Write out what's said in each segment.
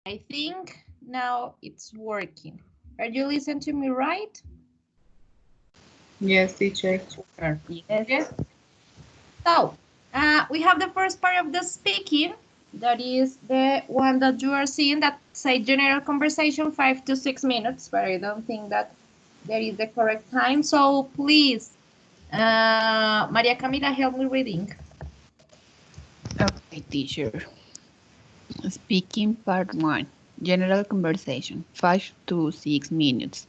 I think now it's working. Are you listening to me right? Yes, teacher. Super. Yes. Yes. So, we have the first part of the speaking. That is the one that you are seeing that say general conversation 5 to 6 minutes, but I don't think that there is the correct time. So please, Maria Camila, help me reading. Okay, teacher. Speaking part 1. General conversation, 5 to 6 minutes.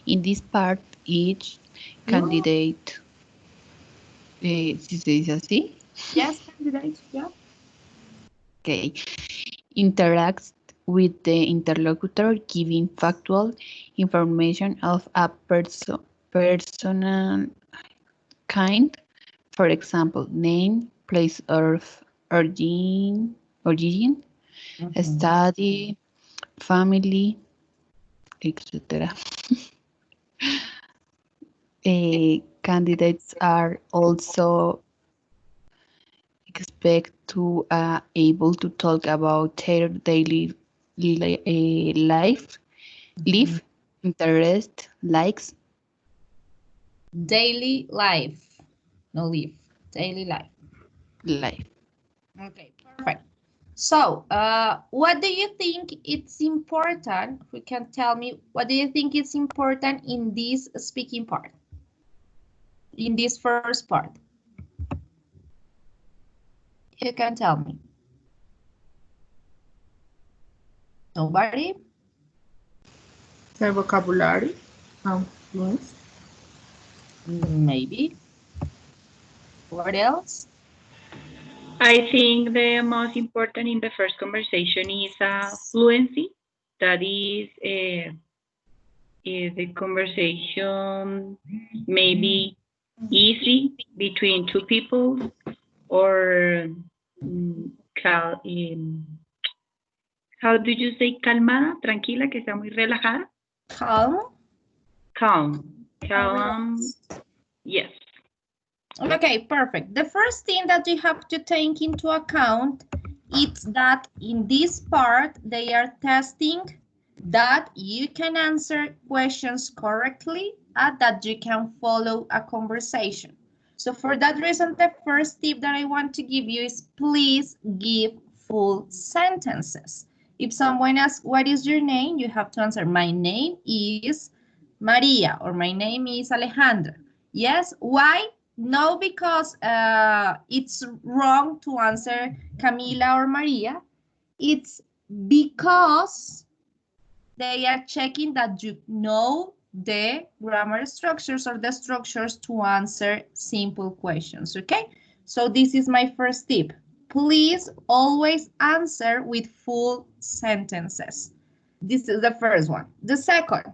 In this part, each Mm, candidate, si se dice así, yes, candidate, yeah. okay, interacts with the interlocutor, giving factual information of a personal kind, for example, name, place of origin, Mhm. study, family, etc. Candidates are also expect to able to talk about their daily life, Mhm. live, interest, likes, Daily life, no live, daily life. life. Okay, perfect. So, what do you think it's important? Who can tell me what do you think is important in this speaking part? In this first part, you can tell me. Nobody? The vocabulary. Fluence. Maybe. What else? I think the most important in the first conversation is fluency. That is the conversation maybe easy between two people or mm, cal- um, how do you say calmada, tranquila, que sea muy relajada? Calm Calm, and calm, relaxed. yes. Okay, perfect. The first thing that you have to take into account is that in this part, they are testing that you can answer questions correctly and that you can follow a conversation. So for that reason, the first tip that I want to give you is please give full sentences. If someone asks, what is your name? You have to answer, my name is Maria or my name is Alejandra. Yes, why? No, because it's wrong to answer Camila or Maria. It's because they are checking that you know the grammar structures or the structures to answer simple questions, okay? So this is my first tip. Please always answer with full sentences. This is the first one. The second,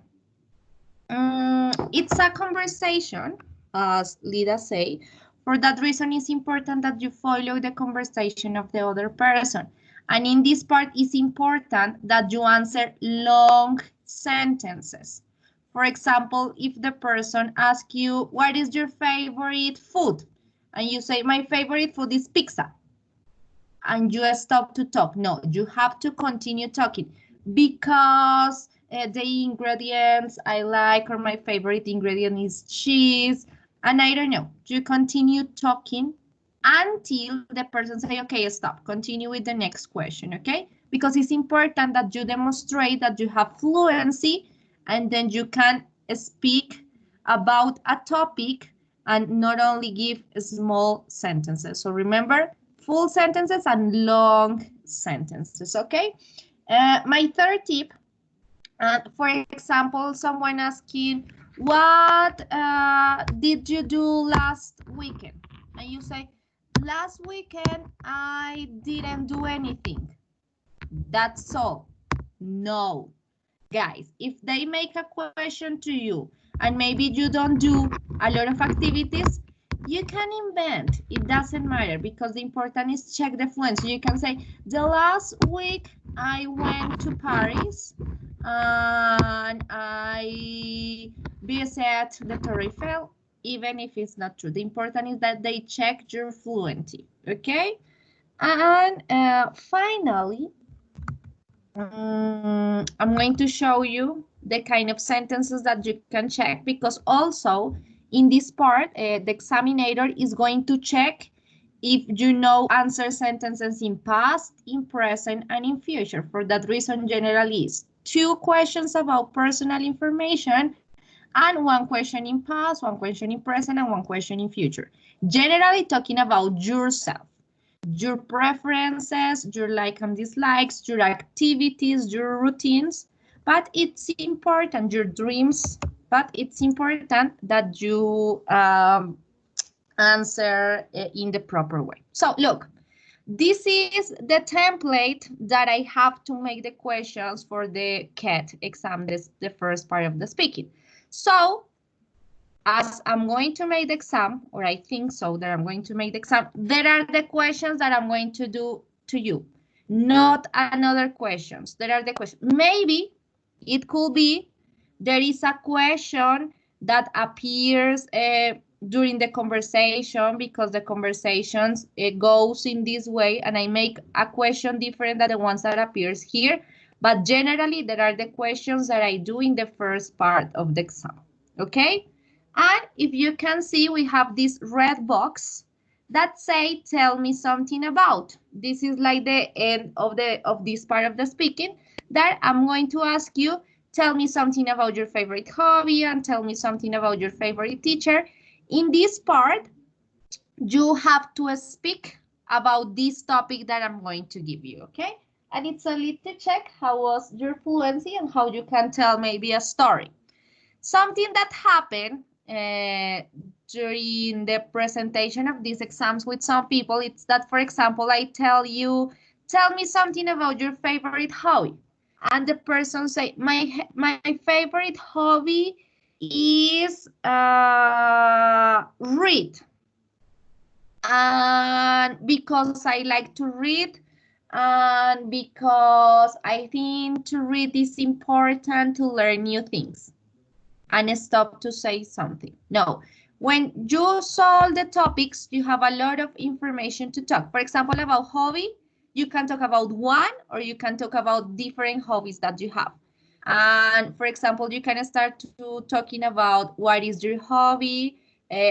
it's a conversation, as Lida say. For that reason, it's important that you follow the conversation of the other person. And in this part, it's important that you answer long sentences. For example, if the person asks you, what is your favorite food? And you say, my favorite food is pizza. And you stop to talk. No, you have to continue talking because the ingredients I like or my favorite ingredient is cheese. And I don't know, you continue talking until the person say, okay, stop, continue with the next question, okay? Because it's important that you demonstrate that you have fluency and then you can speak about a topic and not only give small sentences. So remember, full sentences and long sentences, okay? My third tip, for example, someone asking, what did you do last weekend? And you say, last weekend, I didn't do anything. That's all. No. Guys, if they make a question to you and maybe you don't do a lot of activities, you can invent. It doesn't matter because the important is check the fluency. You can say, the last week I went to Paris and I visited the Torre Eiffel, even if it's not true. The important is that they check your fluency, okay? And finally, I'm going to show you the kind of sentences that you can check, because also in this part, the examiner is going to check if you know answer sentences in past, in present, and in future. For that reason, generally is 2 questions about personal information and 1 question in past, 1 question in present, and 1 question in future. Generally talking about yourself, your preferences, your likes and dislikes, your activities, your routines, but it's important, your dreams, but it's important that you answer in the proper way. So look, this is the template that I have to make the questions for the CAT exam, this the first part of the speaking. So as I'm going to make the exam, or I think so that I'm going to make the exam, there are the questions that I'm going to do to you, not another questions. There are the questions. Maybe it could be there is a question that appears during the conversation, because the conversations goes in this way, and I make a question different than the ones that appears here. But generally, there are the questions that I do in the first part of the exam, okay? And if you can see, we have this red box that say, tell me something about. This is like the end of this part of the speaking, that I'm going to ask you, tell me something about your favorite hobby and tell me something about your favorite teacher. In this part, you have to speak about this topic that I'm going to give you, okay? And it's only to check how was your fluency and how you can tell maybe a story. Something that happened during the presentation of these exams with some people, it's that, for example, I tell you, tell me something about your favorite hobby. And the person say, my favorite hobby is read. And because I like to read, and because I think to read is important to learn new things. And stop to say something. No, when you solve the topics, you have a lot of information to talk. For example, about hobby, you can talk about one, or you can talk about different hobbies that you have. And for example, you can start to talking about what is your hobby,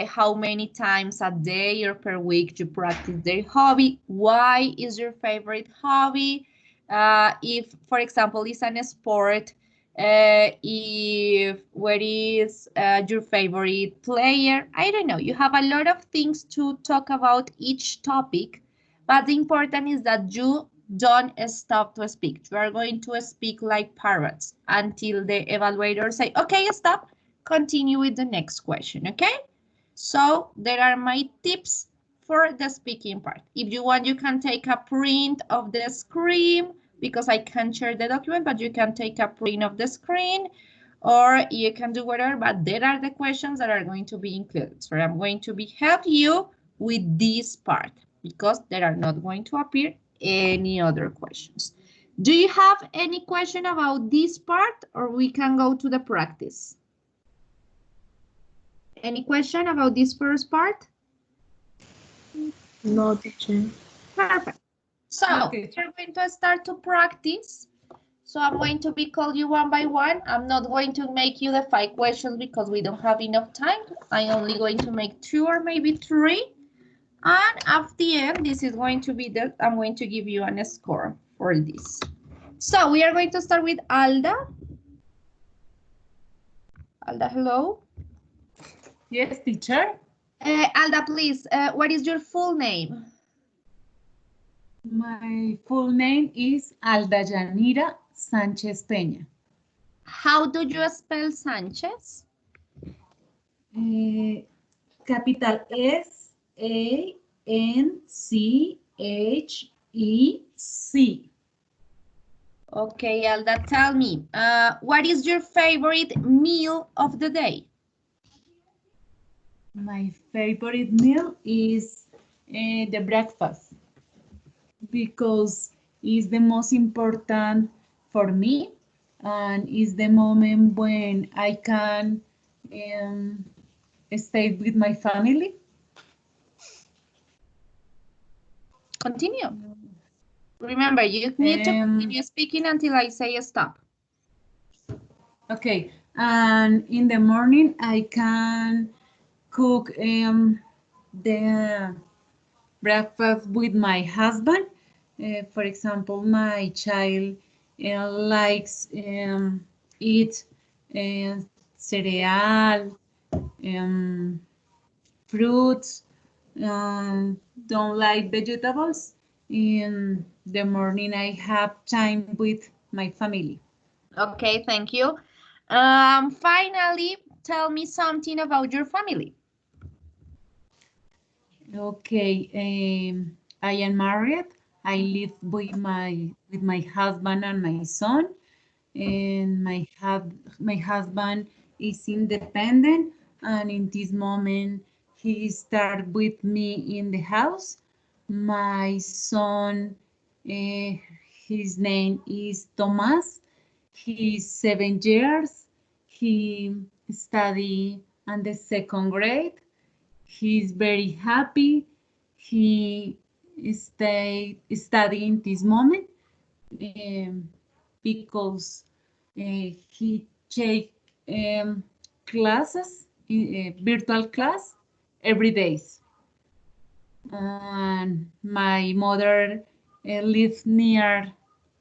how many times a day or per week you practice their hobby, why is your favorite hobby, if, for example, it's a sport, if what is your favorite player. I don't know, you have a lot of things to talk about each topic, but the important is that you don't stop to speak. You are going to speak like parrots until the evaluator say, okay, stop, continue with the next question, okay? So there are my tips for the speaking part. If you want, you can take a print of the screen, because I can't share the document, but you can take a print of the screen, or you can do whatever, but there are the questions that are going to be included. So I'm going to help you with this part, because there are not going to appear any other questions. Do you have any question about this part, or we can go to the practice? Any question about this first part? No, teacher. Perfect. So Okay. we're going to start to practice. So I'm going to be call you one by one. I'm not going to make you the 5 questions because we don't have enough time. I'm only going to make 2 or maybe 3. And at the end, this is going to be the, I'm going to give you a score for this. So we are going to start with Alda. Alda, hello. Yes, teacher. Alda, please, what is your full name? My full name is Alda Yanira Sanchez Peña. How do you spell Sanchez? Capital S-A-N-C-H-E-C. Okay, Alda, tell me, what is your favorite meal of the day? My favorite meal is the breakfast, because it's the most important for me, and it's the moment when I can stay with my family. Continue. Remember, you need to continue speaking until I say stop. Okay, and in the morning I can cook the breakfast with my husband. For example, my child likes eat cereal, fruits, don't like vegetables. In the morning, I have time with my family. Okay, thank you. Finally, tell me something about your family. Okay, I am married. I live with my husband and my son, and my husband is independent, and in this moment he started with me in the house. My son, his name is Thomas. He's 7 years. He study in the second grade. He's very happy. He stay studying this moment um, because he take classes, virtual class every day. And my mother lives near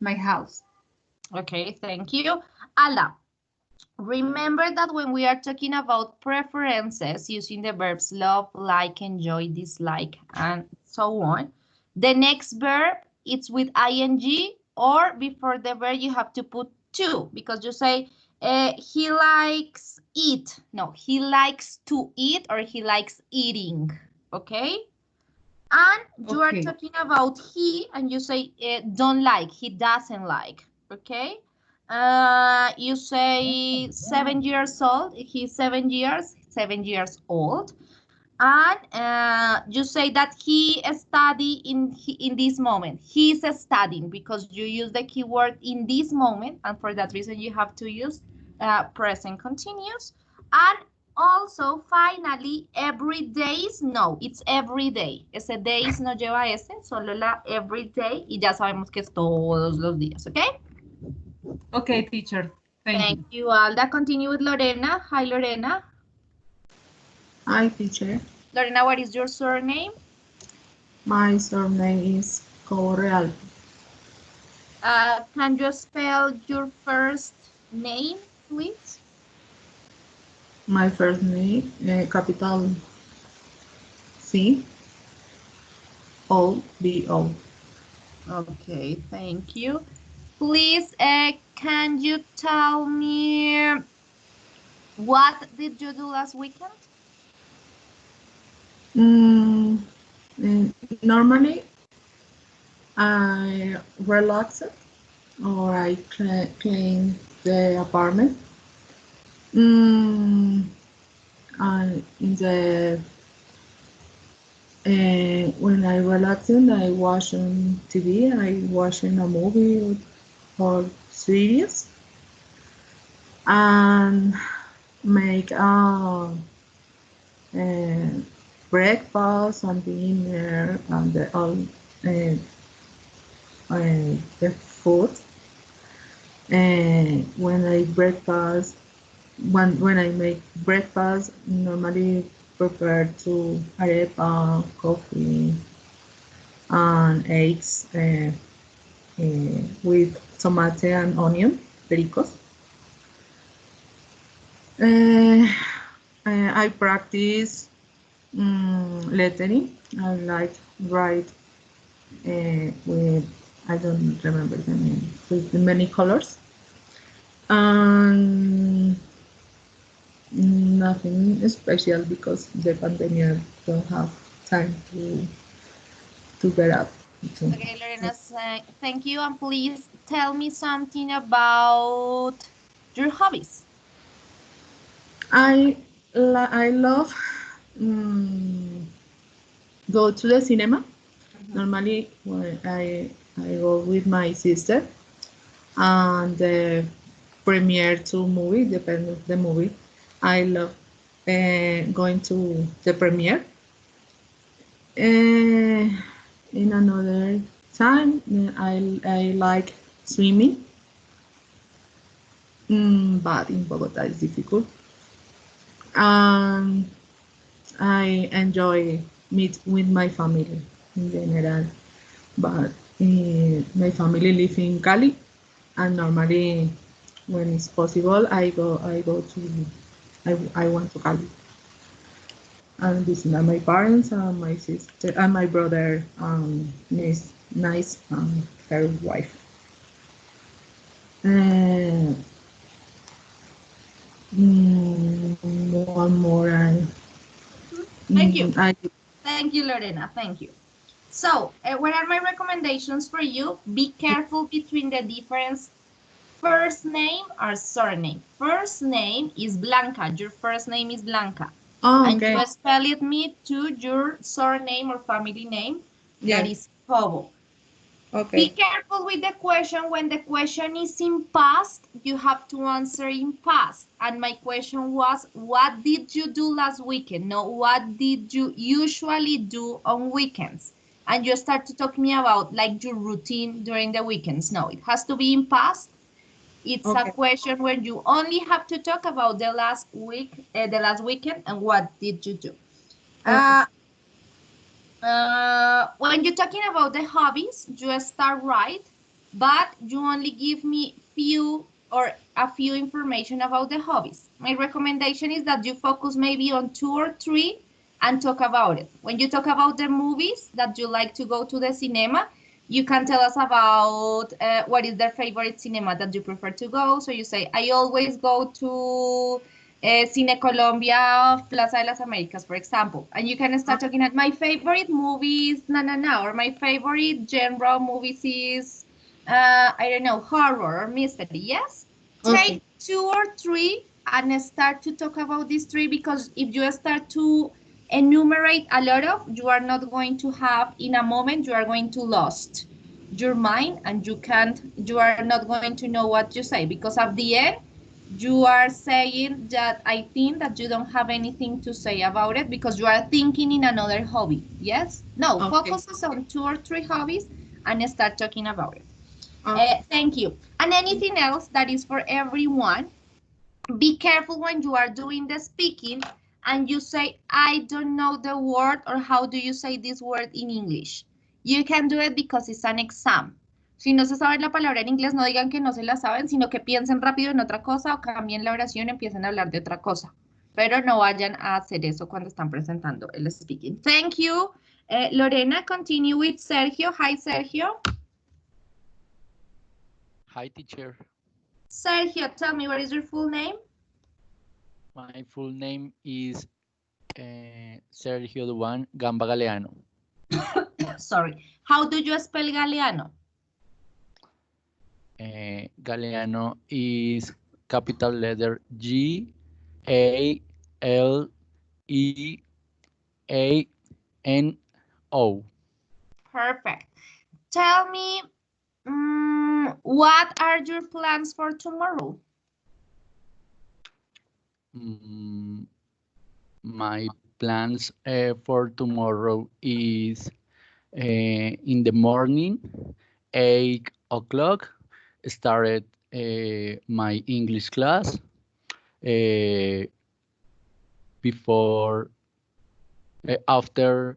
my house. Okay, thank you. Ala, remember that when we are talking about preferences using the verbs love, like, enjoy, dislike, and so on, the next verb it's with ing, or before the verb you have to put to, because you say he likes eat. No, he likes to eat or he likes eating. Okay? And you are Okay. talking about he, and you say don't like, he doesn't like. Okay? You say 7 years old, he's 7 years, 7 years old. And you say that he study in this moment. He's studying because you use the keyword in this moment, and for that reason you have to use present continuous. And also, finally, every days, no, it's every day. Ese days no lleva ese, solo la every day, y ya sabemos que es todos los días, ¿ok? Okay, teacher. Thank Thank you. you, Alda. Continue with Lorena. Hi, Lorena. Hi, teacher. Lorena, what is your surname? My surname is Correal. Can you spell your first name, please? My first name, capital C O B O. Okay, thank you. Please, can you tell me what did you do last weekend? Normally, I relax or I clean the apartment. And in the when I relaxing, I watching TV. I watching a movie or series, and make breakfast and dinner and all the food. When I breakfast, when I make breakfast, normally prepare to arepa, coffee, and eggs with tomato and onion, pericos. I practice lettering. I like write with, I don't remember the name, with many colors. And nothing special because the pandemic don't have time to get up. Okay, Lorena, thank you. And please tell me something about your hobbies. I love go to the cinema. Normally, when I go with my sister, and the premiere to movie, depend of the movie. I love going to the premiere. In another time, I like swimming, but in Bogota it's difficult. And I enjoy meet with my family in general, but my family live in Cali, and normally when it's possible, I go to, I went to Cali and visit my parents and my sister and my brother, nice, her wife. Uh, one more, Thank you. I Thank you, Lorena. Thank you. So, what are my recommendations for you? Be careful between the difference first name or surname. First name is Blanca. Your first name is Blanca. oh, And okay, you spell it me to your surname or family name. That yes, is Cobo. Be okay, careful with the question. When the question is in past, you have to answer in past. And my question was, what did you do last weekend? No, what did you usually do on weekends? And you start to talk me about like your routine during the weekends. No, it has to be in past. It's a okay, question where you only have to talk about the last week, the last weekend, and what did you do? okay, When you're talking about the hobbies, you start right, but you only give me a few information about the hobbies. My recommendation is that you focus maybe on 2 or 3 and talk about it. When you talk about the movies that you like to go to the cinema, you can tell us about what is their favorite cinema that you prefer to go. So you say, I always go to Cine Colombia, Plaza de las Americas, for example. And you can start talking at my favorite movies, or my favorite genre movies is, I don't know, horror or mystery, yes? okay, Take 2 or 3 and start to talk about these 3, because if you start to enumerate a lot of, you are not going to have, in a moment, you are going to lost your mind and you are not going to know what you say, because at the end, you are saying that I think that you don't have anything to say about it because you are thinking in another hobby. Yes? No, okay, focus on 2 or 3 hobbies and start talking about it. okay, Thank you. And anything else that is for everyone, be careful when you are doing the speaking and you say, I don't know the word, or how do you say this word in English? You can do it because it's an exam. Si no se sabe la palabra en inglés, no digan que no se la saben, sino que piensen rápido en otra cosa o cambien la oración y empiecen a hablar de otra cosa. Pero no vayan a hacer eso cuando están presentando el speaking. Thank you. Lorena, continue with Sergio. Hi, Sergio. Hi, teacher. Sergio, tell me, what is your full name? My full name is Sergio Duan Gamba Galeano. Sorry. How do you spell Galeano? Galeano is capital letter G A L E A N O. Perfect. Tell me, what are your plans for tomorrow? My plans for tomorrow is in the morning, 8 o'clock, started my English class. Before, after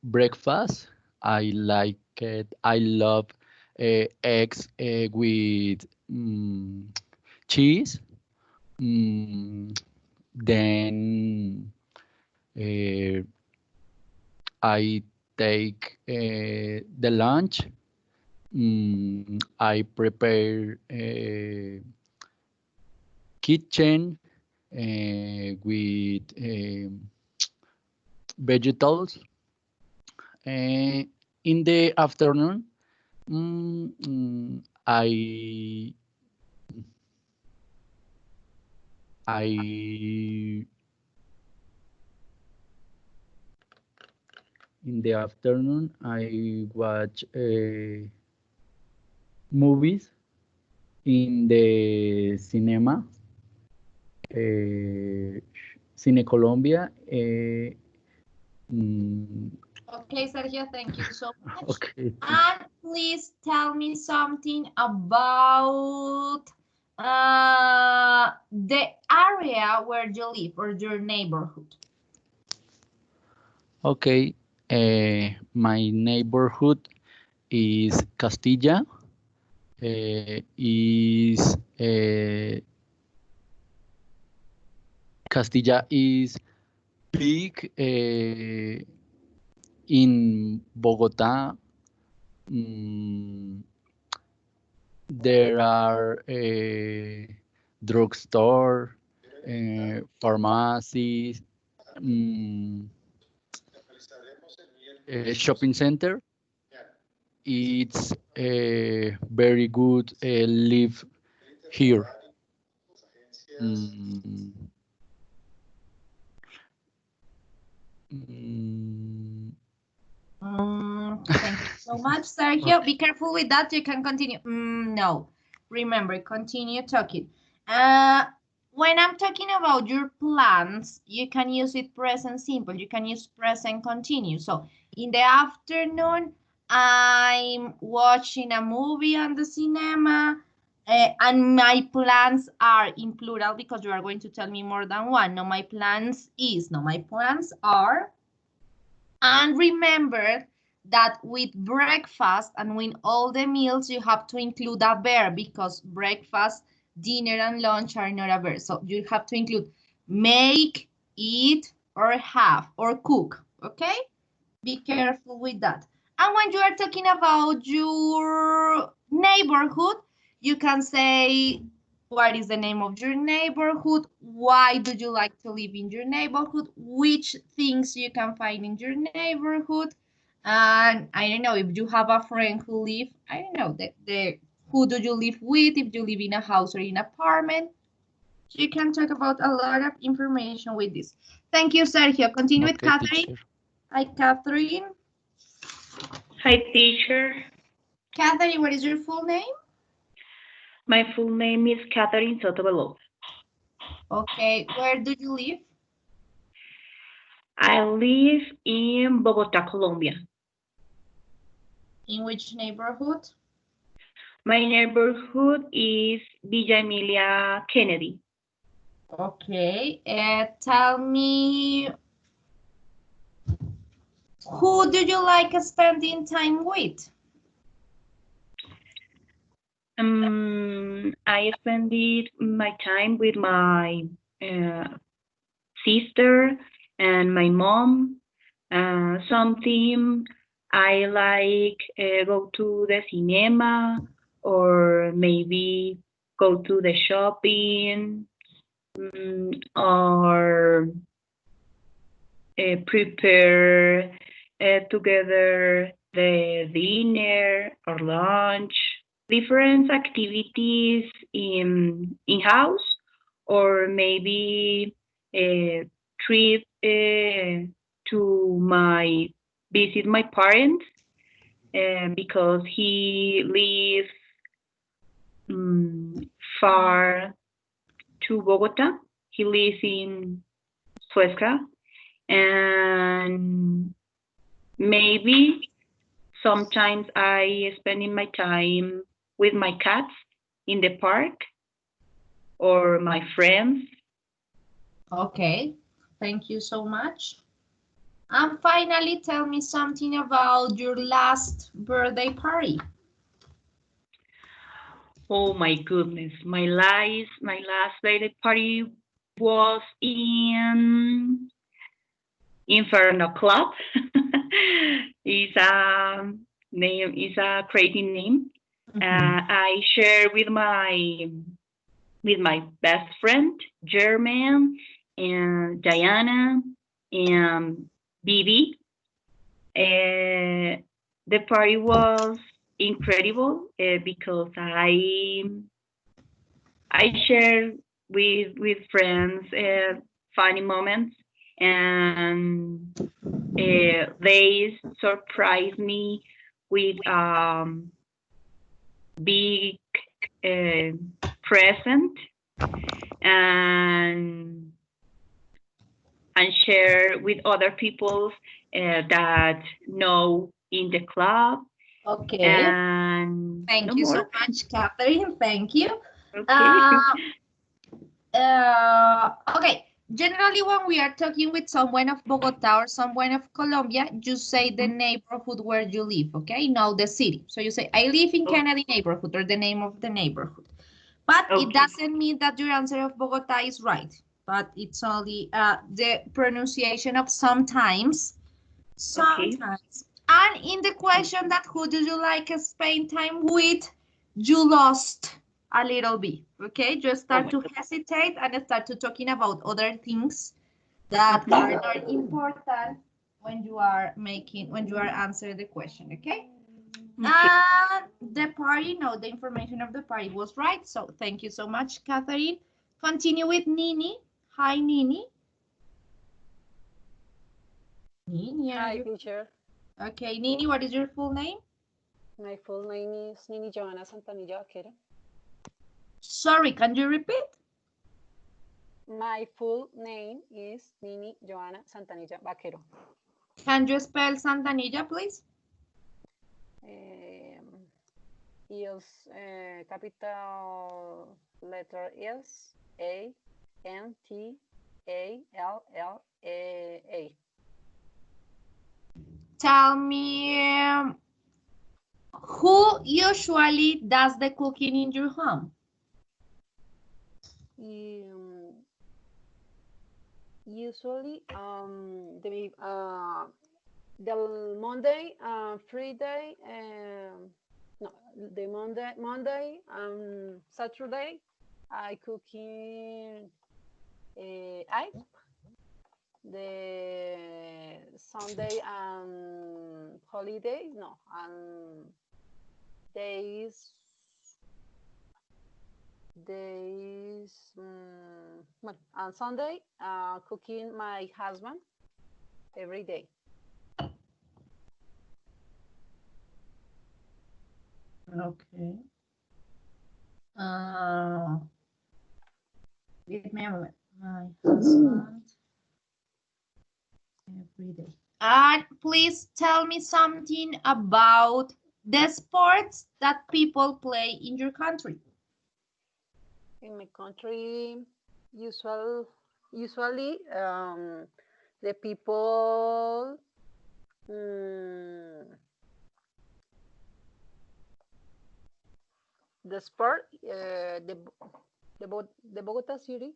breakfast, I like it. I love eggs with cheese. Then I take the lunch. I prepare kitchen with vegetables. In the afternoon, I in the afternoon I watch movies in the cinema, Cine Colombia. Okay, Sergio, thank you so much. Okay. And please tell me something about the area where you live or your neighborhood. Okay. My neighborhood is Castilla. Is Castilla is big in Bogota. Mm, there are drugstore, pharmacies, mm, shopping center. It's very good live here. Mm, mm, Thank you so much, Sergio. Be careful with that. You can continue. No, remember, continue talking. Uh, when I'm talking about your plans, you can use it present simple. You can use present continue. So in the afternoon, I'm watching a movie on the cinema. And my plans are in plural because you are going to tell me more than one. No, my plans is. No, my plans are. And remember that with breakfast and with all the meals, you have to include a verb because breakfast, dinner, and lunch are not a verb. So you have to include make, eat, or have, or cook, okay? Be careful with that. And when you are talking about your neighborhood, you can say, what is the name of your neighborhood? Why do you like to live in your neighborhood? Which things you can find in your neighborhood? And I don't know, if you have a friend who live, I don't know, who do you live with? If you live in a house or in an apartment. So you can talk about a lot of information with this. Thank you, Sergio. Continue with okay, Catherine. teacher. Hi, Catherine. Hi, teacher. Catherine, what is your full name? My full name is Catherine Soto. Okay, where do you live? I live in Bogota, Colombia. In which neighborhood? My neighborhood is Villa Emilia Kennedy. Okay, tell me, who do you like spending time with? I spend my time with my sister and my mom. Something I like go to the cinema or maybe go to the shopping or prepare together the dinner or lunch, different activities in house, or maybe a trip to my visit my parents because he lives far to Bogota. He lives in Suezca, and maybe sometimes I spending my time with my cats in the park or my friends. Okay, thank you so much. And finally, tell me something about your last birthday party. Oh my goodness, my last birthday party was in Inferno Club. Is a name, is a crazy name. I share with my best friend German and Diana and Bibi. The party was incredible because I shared with friends funny moments, and they surprised me with big present and share with other people that know in the club, Okay. and Thank no you so more. much, Catherine. Thank you. Okay. Okay. Generally, when we are talking with someone of Bogota or someone of Colombia, you say the neighborhood where you live, okay? Not the city. So you say, I live in Okay. Kennedy neighborhood, or the name of the neighborhood. But it Okay. doesn't mean that your answer of Bogota is right. But it's only the pronunciation of sometimes. Okay. Sometimes. And in the question that who do you like to spend time with, you lost a little bit. Okay, just Oh start my to God. hesitate and start to talking about other things that are not important when you are answering the question. Okay. Okay. And the party, no, the information of the party was right. So thank you so much, Catherine. Continue with Nini. Hi, Nini. Nini, are Hi, you? teacher. Okay, Nini, what is your full name? My full name is Nini Joana Santanilla Vaquero. Sorry, can you repeat? My full name is Nini Joana Santanilla Vaquero. Can you spell Santanilla, please? Is capital letter is Antalla. Tell me, who usually does the cooking in your home? Usually, the Monday, Friday, no, the Monday, Saturday, I cooking. I the Sunday and holidays, no, and days, well, on Sunday, cooking my husband every day. Okay. Give me a moment. My husband every day. And please tell me something about the sports that people play in your country. In my country, usually the people the sport the Bogota city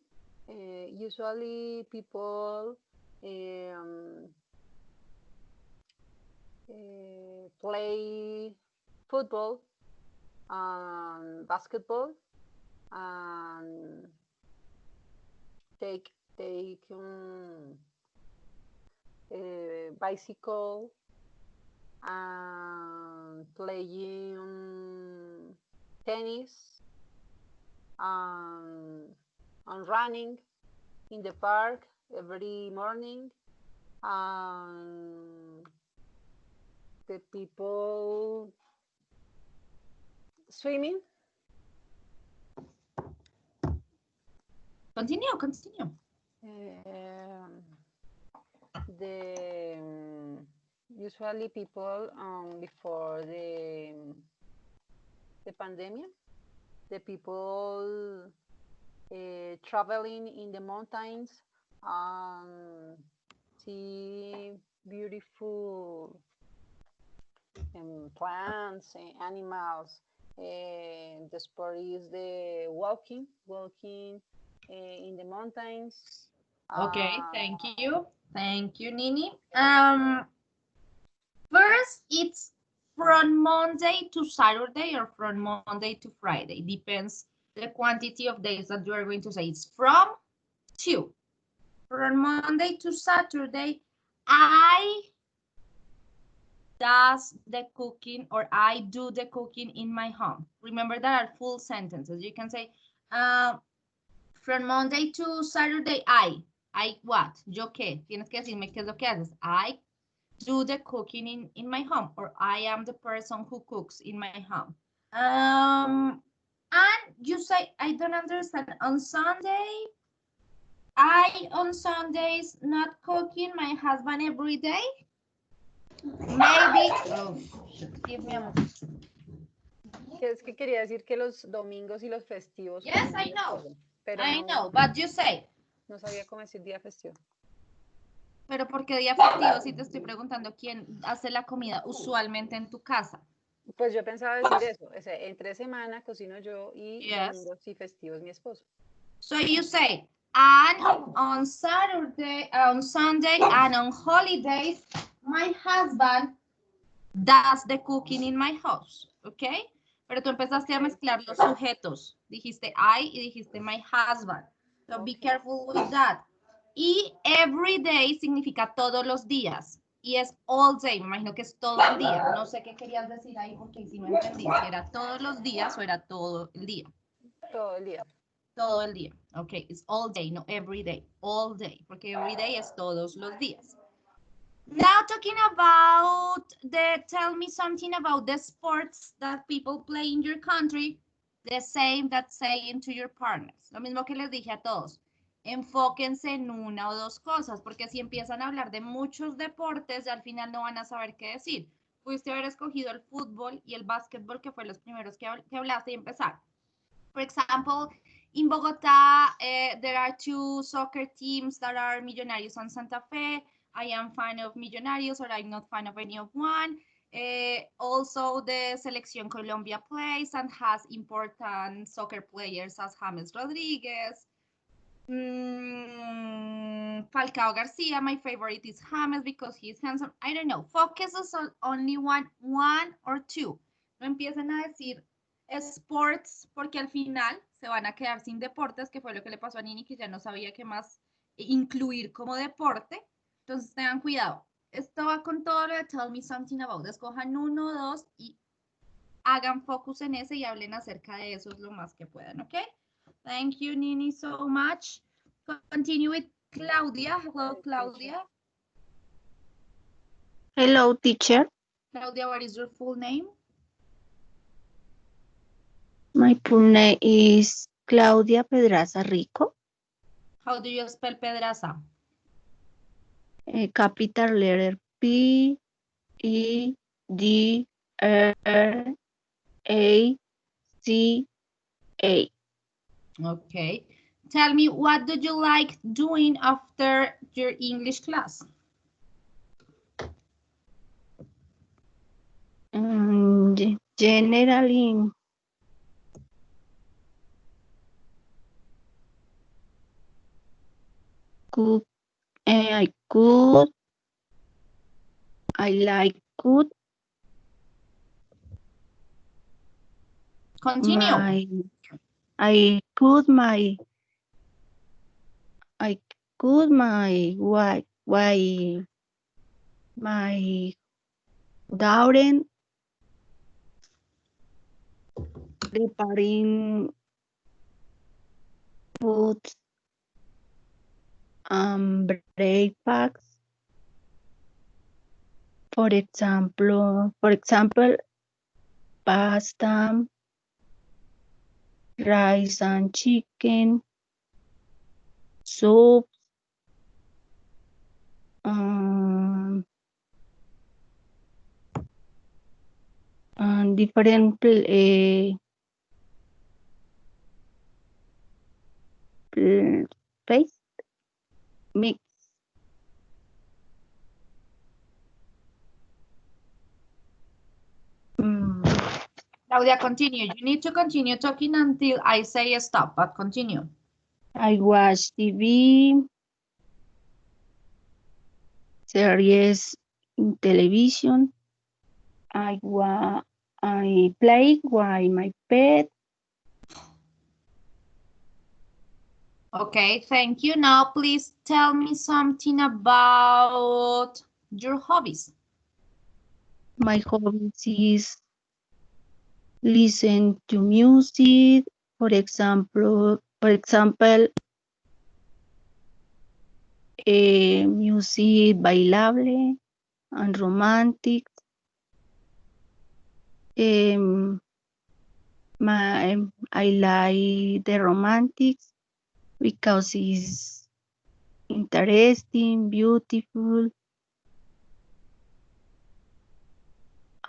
usually people play football and basketball and take bicycle and playing tennis and running in the park every morning. The people swimming. Continue. The usually people before the pandemic, the people traveling in the mountains and see beautiful plants and animals. The sport is the walking in the mountains. Okay, thank you. Thank you, Nini. First, it's from Monday to Saturday or from Monday to Friday. Depends the quantity of days that you are going to say. It's from two. From Monday to Saturday, I does the cooking or I do the cooking in my home. Remember, there are full sentences. You can say, from Monday to Saturday, I what? ¿Yo qué? Tienes que decirme qué es lo que haces. I do the cooking in my home, or I am the person who cooks in my home. And you say, I don't understand. On Sunday, on Sundays not cooking, my husband every day. Maybe, oh, give me a moment. Que es que quería decir que los domingos y los festivos Yes, cocina I mi know. esposo, pero I no, know, but you say, no sabía cómo decir día festivo. pero ¿por qué día festivo si te estoy preguntando quién hace la comida usualmente en tu casa? Pues yo pensaba decir eso, entre semana cocino yo y Yes. domingos y festivos mi esposo. So you say, and on Saturday, on Sunday, and on holidays, my husband does the cooking in my house, ¿ok? Pero tú empezaste a mezclar los sujetos. Dijiste I y dijiste my husband. So be careful with that. Y every day significa todos los días. Y es all day, me imagino que es todo el día. No sé qué querías decir ahí porque si no entendí si era todos los días o era todo el día. Todo el día. Todo el día. Ok, it's all day, no every day. All day, porque every day es todos los días. Now talking about tell me something about the sports that people play in your country, the same that saying to your partners. Lo mismo que les dije a todos. Enfóquense en una o dos cosas, porque si empiezan a hablar de muchos deportes, al final no van a saber qué decir. Pudiste haber escogido el fútbol y el básquetbol, que fue los primeros que hablaste y empezar. For example, in Bogota, there are two soccer teams that are Millonarios and Santa Fe. I am fan of Millonarios, or I'm not fan of any of one. Also, the Selección Colombia plays and has important soccer players as James Rodriguez. Falcao Garcia, my favorite is James because he's handsome. I don't know. Focus on only one or two. No empiecen a decir sports porque al final se van a quedar sin deportes, que fue lo que le pasó a Nini, que ya no sabía qué más incluir como deporte. Entonces tengan cuidado. Esto va con todo lo de tell me something about. Escojan uno, dos y hagan focus en ese y hablen acerca de eso lo más que puedan, ¿ok? Thank you, Nini, so much. Continue with Claudia. Hello, Claudia. Hello, teacher. Claudia, what is your full name? My full name is Claudia Pedraza Rico. How do you spell Pedraza? Capital letter P, E, D, R, A, C, A. Okay. Tell me, what do you like doing after your English class? Generally, cook. I like cook. Continue. I cook my daughter preparing food breakfast. For example, pasta, rice and chicken, soup, and different paste mix. Claudia, continue. You need to continue talking until I say stop, but continue. I watch TV, series in television. I play with my pet. Okay, thank you. Now, please tell me something about your hobbies. My hobbies is listen to music, for example, music bailable and romantic. I like the romantics because it's interesting, beautiful.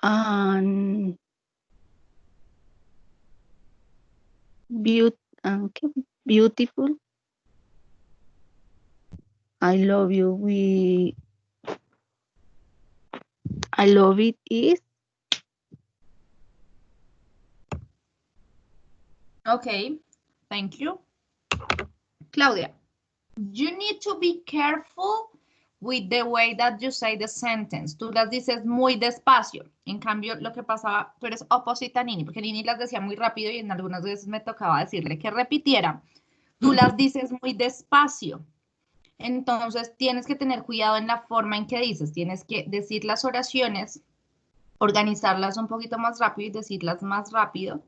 And ¿qué? Beautiful. I love you. I love it is Okay, thank you. Claudia, you need to be careful with the way that you say the sentence. Tú las dices muy despacio. En cambio, lo que pasaba, tú eres opposite a Nini, porque Nini las decía muy rápido y en algunas veces me tocaba decirle que repitiera. Tú las dices muy despacio. Entonces, tienes que tener cuidado en la forma en que dices. Tienes que decir las oraciones, organizarlas un poquito más rápido y decirlas más rápido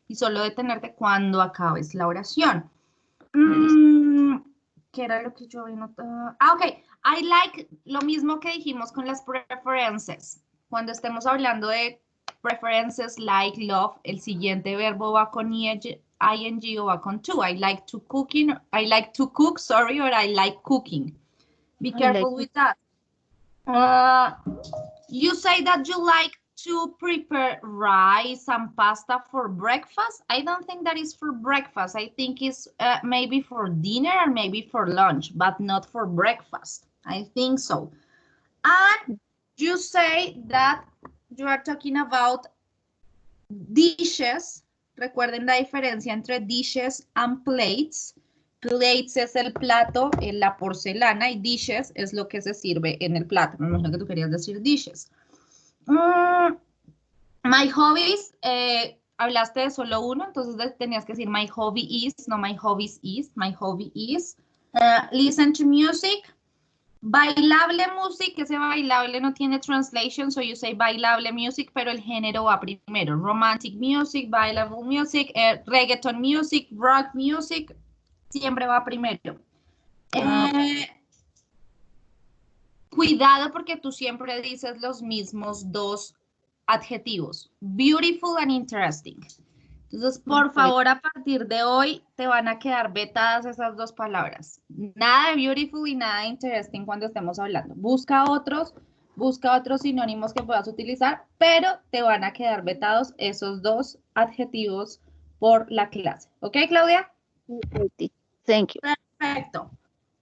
y solo detenerte cuando acabes la oración. ¿Qué era lo que yo había notado? Ok. I like lo mismo que dijimos con las preferences. Cuando estemos hablando de preferences like love, el siguiente verbo va con ing o va con to. I like to cook, sorry, or I like cooking. Be careful with that. You say that you like to prepare rice and pasta for breakfast. I don't think that is for breakfast. I think it's maybe for dinner or maybe for lunch, but not for breakfast. I think so. And you say that you are talking about dishes. Recuerden la diferencia entre dishes and plates. Plates es el plato en la porcelana y dishes es lo que se sirve en el plato. Me imagino que tú querías decir dishes. My hobbies, hablaste de solo uno, entonces tenías que decir my hobby is, no my hobbies is, my hobby is. Listen to music. Bailable music, ese bailable no tiene translation, so you say bailable music, pero el género va primero. Romantic music, bailable music, reggaeton music, rock music, siempre va primero. Cuidado porque tú siempre dices los mismos dos adjetivos, beautiful and interesting. Entonces, por favor, a partir de hoy te van a quedar vetadas esas dos palabras. Nada de beautiful y nada de interesting cuando estemos hablando. Busca otros sinónimos que puedas utilizar, pero te van a quedar vetados esos dos adjetivos por la clase. ¿Ok, Claudia? Thank you. Perfecto.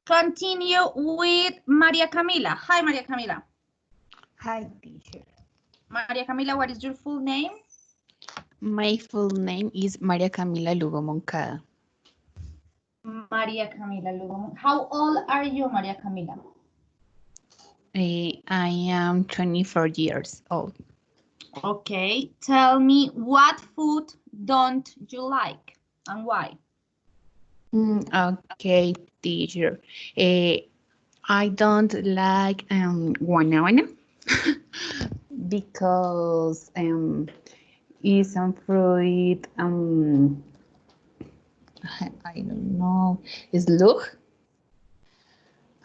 Continue with Maria Camila. Hi, Maria Camila. Hi, teacher. Maria Camila, what is your full name? My full name is Maria Camila Lugo Moncada. Maria Camila Lugo. How old are you, Maria Camila? I am 24 years old. Okay, tell me what food don't you like and why? Okay, teacher. I don't like guanabana because it's a fruit. I don't know. It's look,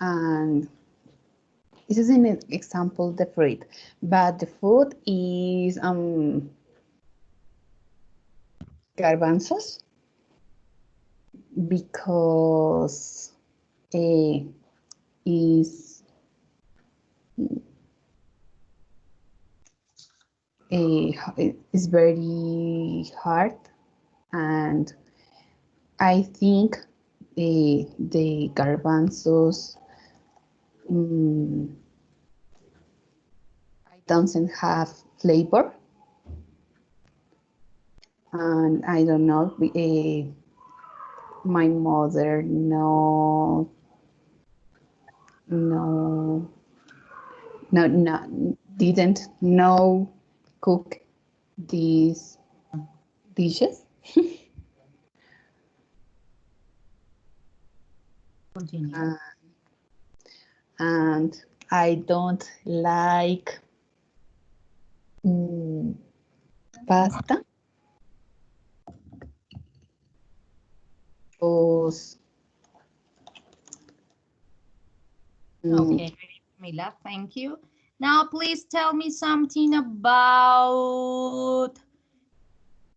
and this is an example the fruit, but the food is garbanzos because is it's very hard, and I think the garbanzos doesn't have flavor, and I don't know. My mother didn't know cook these dishes. Continue. And I don't like pasta. Okay, Camila, thank you. Now, please tell me something about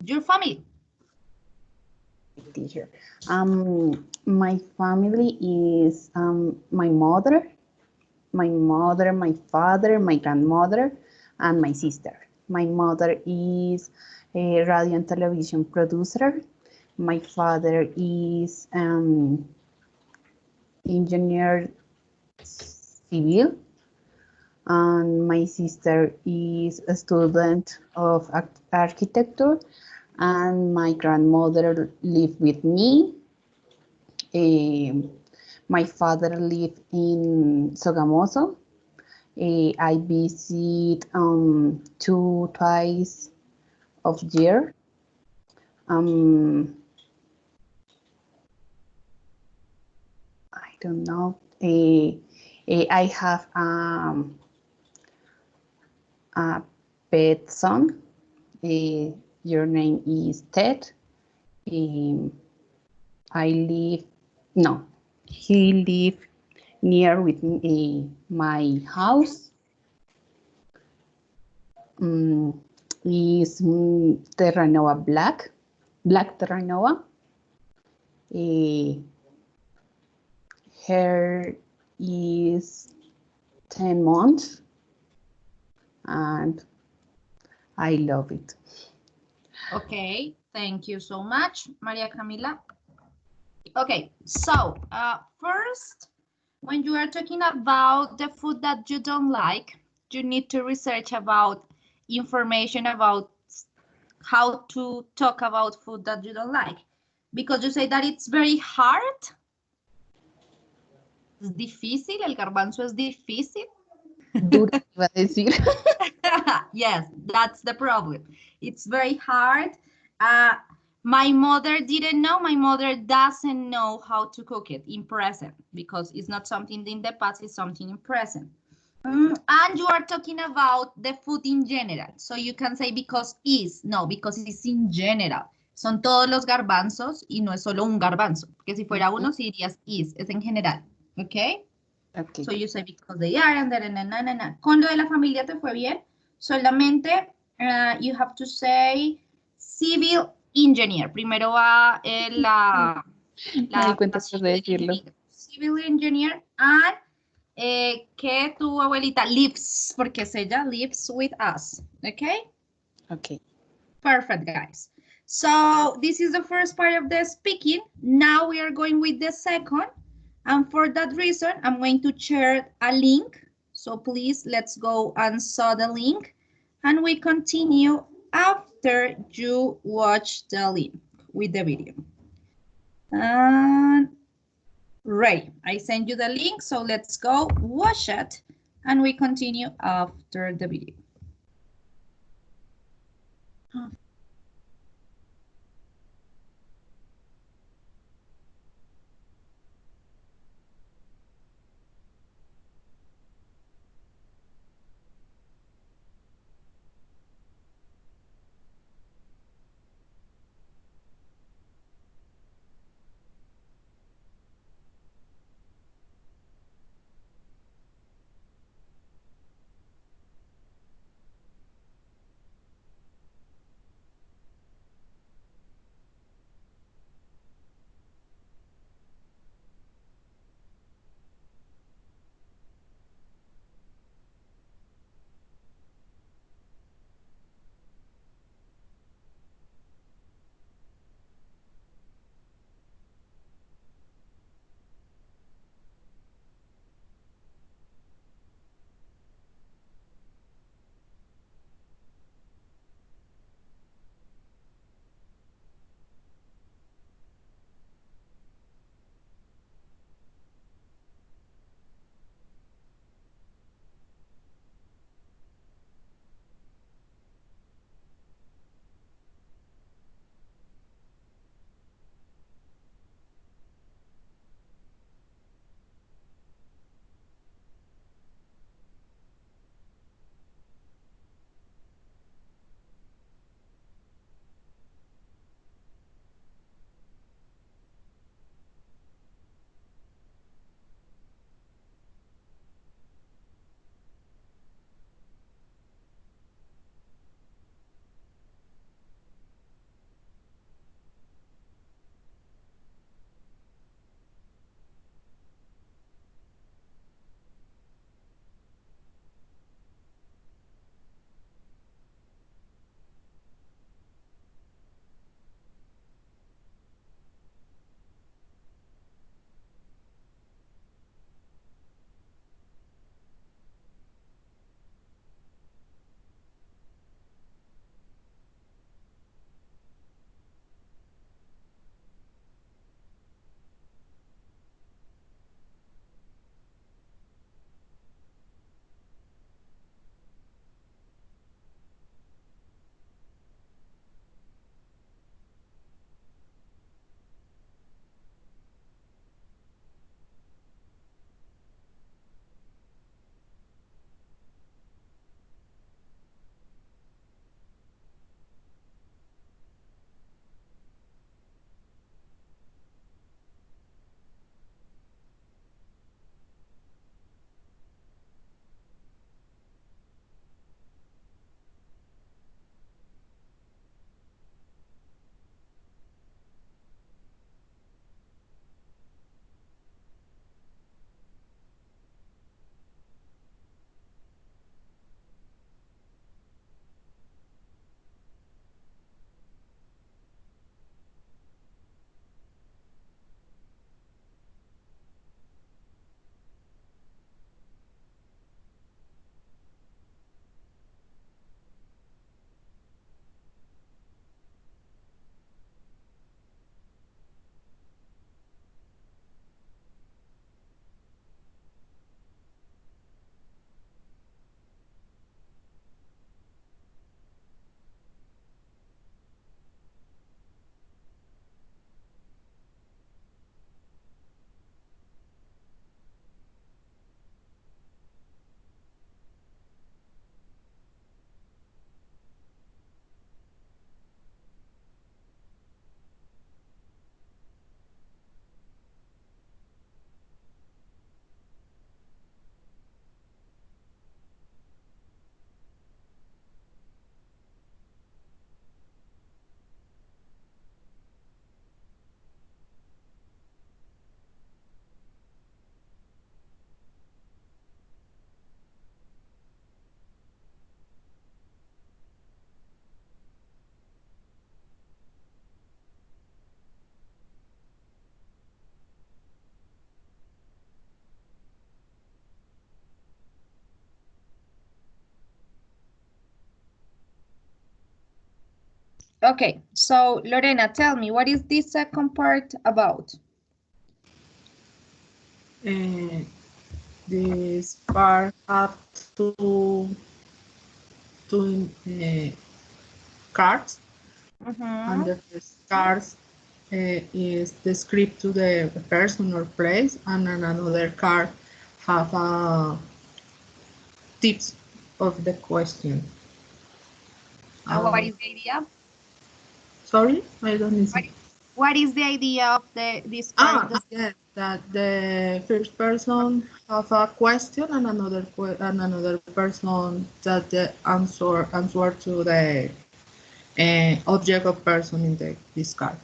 your family. Teacher. My family is my mother, my father, my grandmother, and my sister. My mother is a radio and television producer. My father is engineer civil, and my sister is a student of architecture, and my grandmother lived with me. My father lived in Sogamoso. I visit twice of year. I don't know. I have a pet son. Your name is Ted. I live, no, he live near with my house. Is Terranova black Terranova. Her is 10 months, and I love it. Okay, thank you so much, Maria Camila. Okay, so first, when you are talking about the food that you don't like, you need to research about information about how to talk about food that you don't like. Because you say that it's very hard. Es difícil, el garbanzo es difícil. Dura, iba a decir. Yes, that's the problem. It's very hard. My mother didn't know. My mother doesn't know how to cook it in present because it's not something in the past, it's something in present. And you are talking about the food in general. So you can say because is. No, because it's in general. Son todos los garbanzos y no es solo un garbanzo. Porque si fuera uno, sí dirías is. Es en general. ¿Ok? Okay. So you say because they are, and then, Con lo de la familia te fue bien. Solamente you have to say civil engineer. Primero va la Me di cuenta después de decirlo. Civil engineer and que tu abuelita lives, porque es ella, lives with us. Okay? Okay. Perfect, guys. So this is the first part of the speaking. Now we are going with the second. And for that reason, I'm going to share a link. So please, let's go and saw the link. And we continue after you watch the link with the video. And right, I send you the link. So let's go watch it. And we continue after the video. Okay, so Lorena, tell me, what is this second part about? This part have two cards, and the first card is the script to the person or place, and another card have tips of the question. And what is the idea? Sorry, I don't listen. What is the idea of this part of the Yes, that the first person have a question and another person that the answer to the object of person in this card.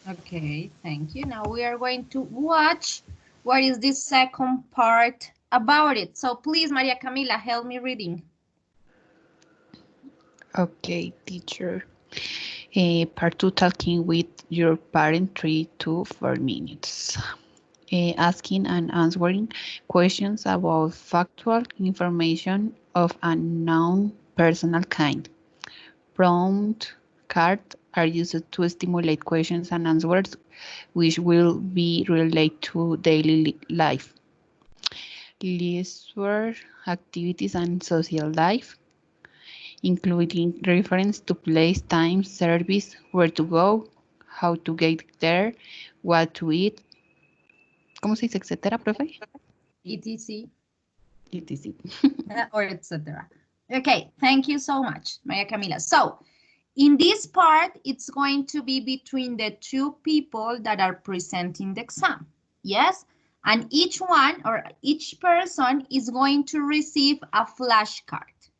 Okay, thank you. Now we are going to watch what is this second part about it. So please, Maria Camila, help me reading. Okay, teacher. Part 2, talking with your parent 3 to 4 minutes. Asking and answering questions about factual information of a non-personal kind. Prompt cards are used to stimulate questions and answers which will be related to daily life, leisure activities and social life, including reference to place, time, service, where to go, how to get there, what to eat. ¿Cómo se dice etcétera, profe? ETC. ETC. Or etc. Okay, thank you so much, Maria Camila. So, in this part, it's going to be between the two people that are presenting the exam. Yes? And each one or each person is going to receive a flashcard.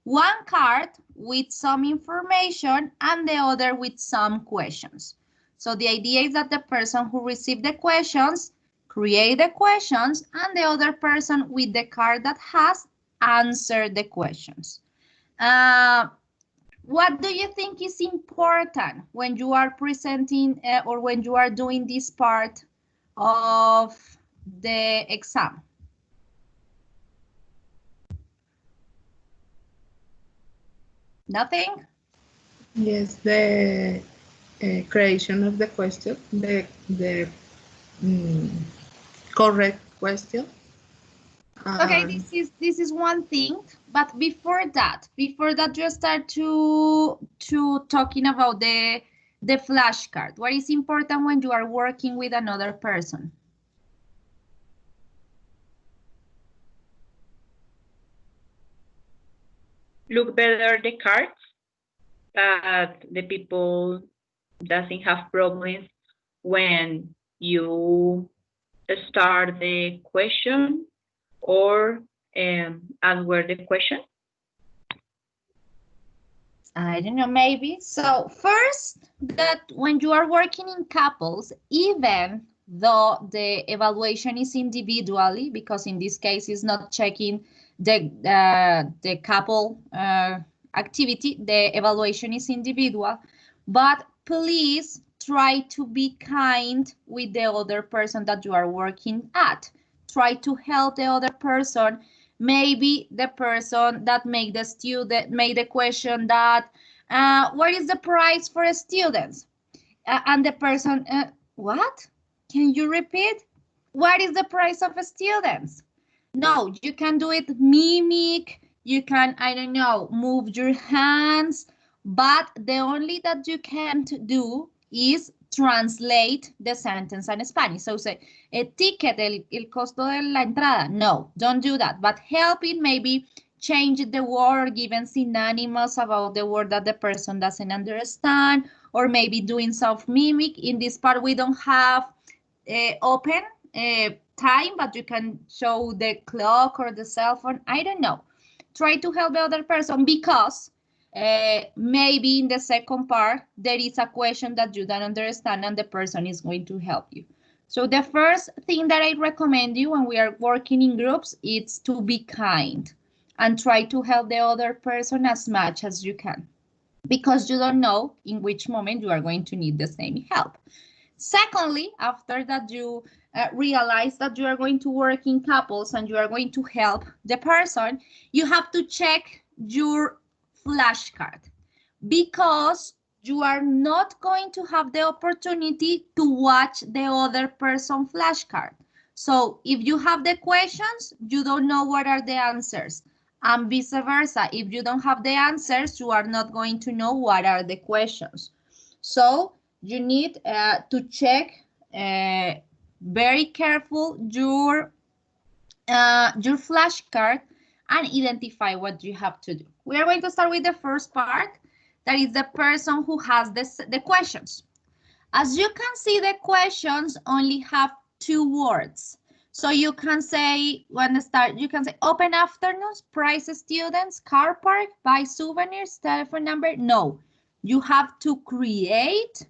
One card with some information and the other with some questions. So the idea is that the person who received the questions create the questions and the other person with the card that has answered the questions. What do you think is important when you are presenting or when you are doing this part of the exam? Nothing? Yes, the creation of the question, the correct question. Okay, this is one thing, but before that you start to talking about the flashcard. What is important when you are working with another person? Look better the cards, that the people doesn't have problems when you start the question or answer the question. I don't know, maybe. So first, that when you are working in couples, even though the evaluation is individually, because in this case it's not checking the couple activity, the evaluation is individual, but please try to be kind with the other person that you are working at. Try to help the other person. Maybe the person that made the question that what is the price for students? And the person, what? Can you repeat? What is the price of students? No, you can do it mimic. You can, I don't know, move your hands. But the only that you can't do is translate the sentence in Spanish. So say, ticket, el costo de la entrada. No, don't do that. But help it, maybe change the word, given synonymous about the word that the person doesn't understand, or maybe doing self mimic. In this part, we don't have open time, but you can show the clock or the cell phone. I don't know. Try to help the other person, because maybe in the second part, there is a question that you don't understand and the person is going to help you. So the first thing that I recommend you when we are working in groups is to be kind and try to help the other person as much as you can, because you don't know in which moment you are going to need the same help. Secondly, after that you realize that you are going to work in couples and you are going to help the person, you have to check your flashcard, because you are not going to have the opportunity to watch the other person flashcard. So if you have the questions, you don't know what are the answers. And vice versa, if you don't have the answers, you are not going to know what are the questions. So you need to check very careful your flashcard and identify what you have to do. We are going to start with the first part. That is the person who has the questions. As you can see, the questions only have 2 words. So you can say, when the start, you can say open afternoons, price students, car park, buy souvenirs, telephone number. No, you have to create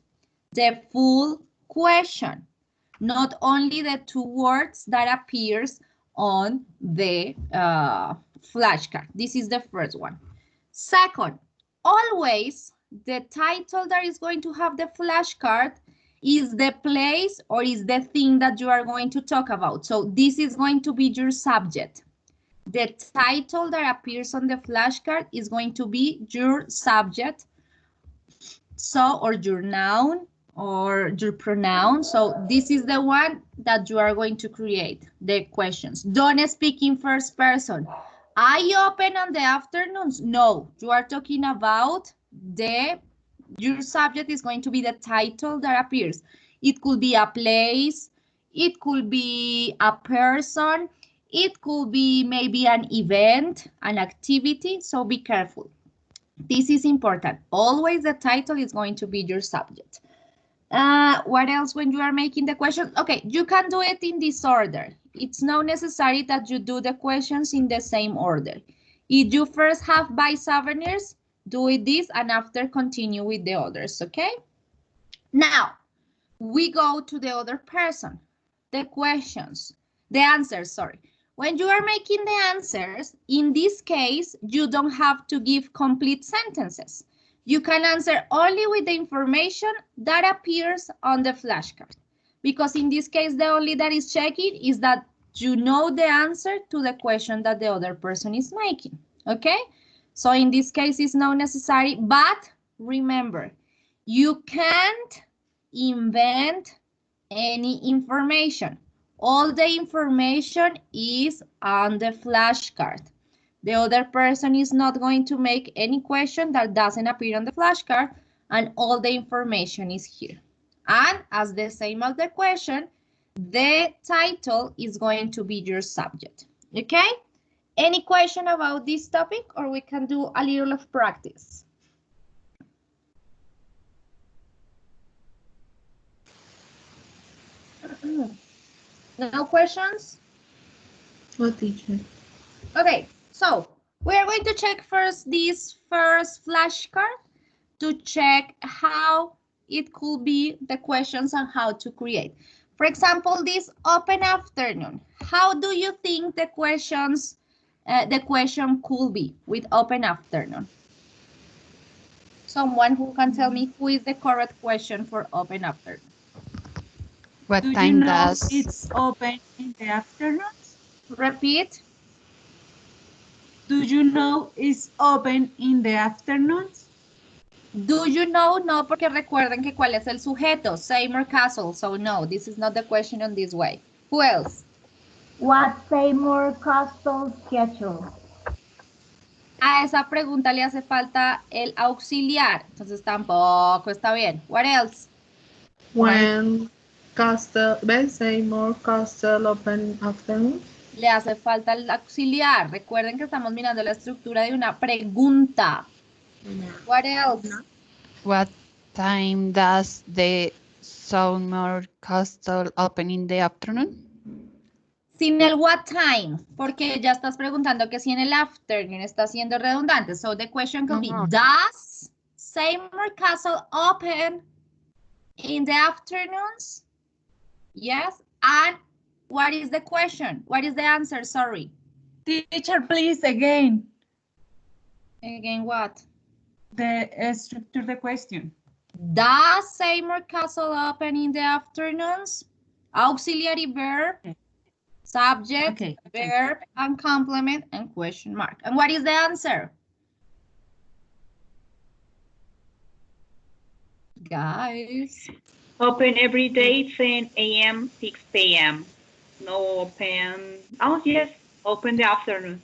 the full question, not only the 2 words that appears on the flashcard. This is the first one. Second, always the title that is going to have the flashcard is the place or is the thing that you are going to talk about. So this is going to be your subject. The title that appears on the flashcard is going to be your subject, so, or your noun or your pronoun. So this is the one that you are going to create the questions. Don't speak in first person. I open on the afternoons. No, you are talking about your subject is going to be the title that appears. It could be a place, it could be a person, it could be maybe an event, an activity. So be careful. This is important. Always the title is going to be your subject. What else when you are making the question? Okay, you can do it in this order. It's not necessary that you do the questions in the same order. If you first have buy souvenirs, do it this and after continue with the others, okay? Now, we go to the other person. The answers, sorry. When you are making the answers, in this case, you don't have to give complete sentences. You can answer only with the information that appears on the flashcard. Because in this case, the only that is checking is that you know the answer to the question that the other person is making, okay? So in this case, it's not necessary, but remember, you can't invent any information. All the information is on the flashcard. The other person is not going to make any question that doesn't appear on the flashcard, and all the information is here. And as the same as the question, the title is going to be your subject. Okay? Any question about this topic, or we can do a little of practice? No questions? No, teacher. Okay, so we are going to check first this first flashcard to check how it could be the questions and how to create. For example, this open afternoon. How do you think the question could be with open afternoon? Someone who can tell me who is the correct question for open afternoon? What Do you time know does it's open in the afternoons? Repeat. Do you know it's open in the afternoons? Do you know? No, porque recuerden que cuál es el sujeto, Seymour Castle. So no, this is not the question on this way. Who else? What Seymour Castle schedule? A esa pregunta le hace falta el auxiliar. Entonces tampoco está bien. What else? When Seymour Castle open afternoon? Le hace falta el auxiliar. Recuerden que estamos mirando la estructura de una pregunta. What else? what time does the Summer Castle open in the afternoon? Sin el what time, porque ya estás preguntando que si en el afternoon está siendo redundante. So the question could be, does Seymour Castle open in the afternoons? Yes. And what is the question? What is the answer? Sorry. Teacher, please, again. Again, what? The structure the question. Does Seymour Castle open in the afternoons? Auxiliary verb, subject, Okay. verb, and complement, and question mark. And what is the answer? guys. Open every day, 10 a.m., 6 p.m. No open. Oh, yes, open the afternoon.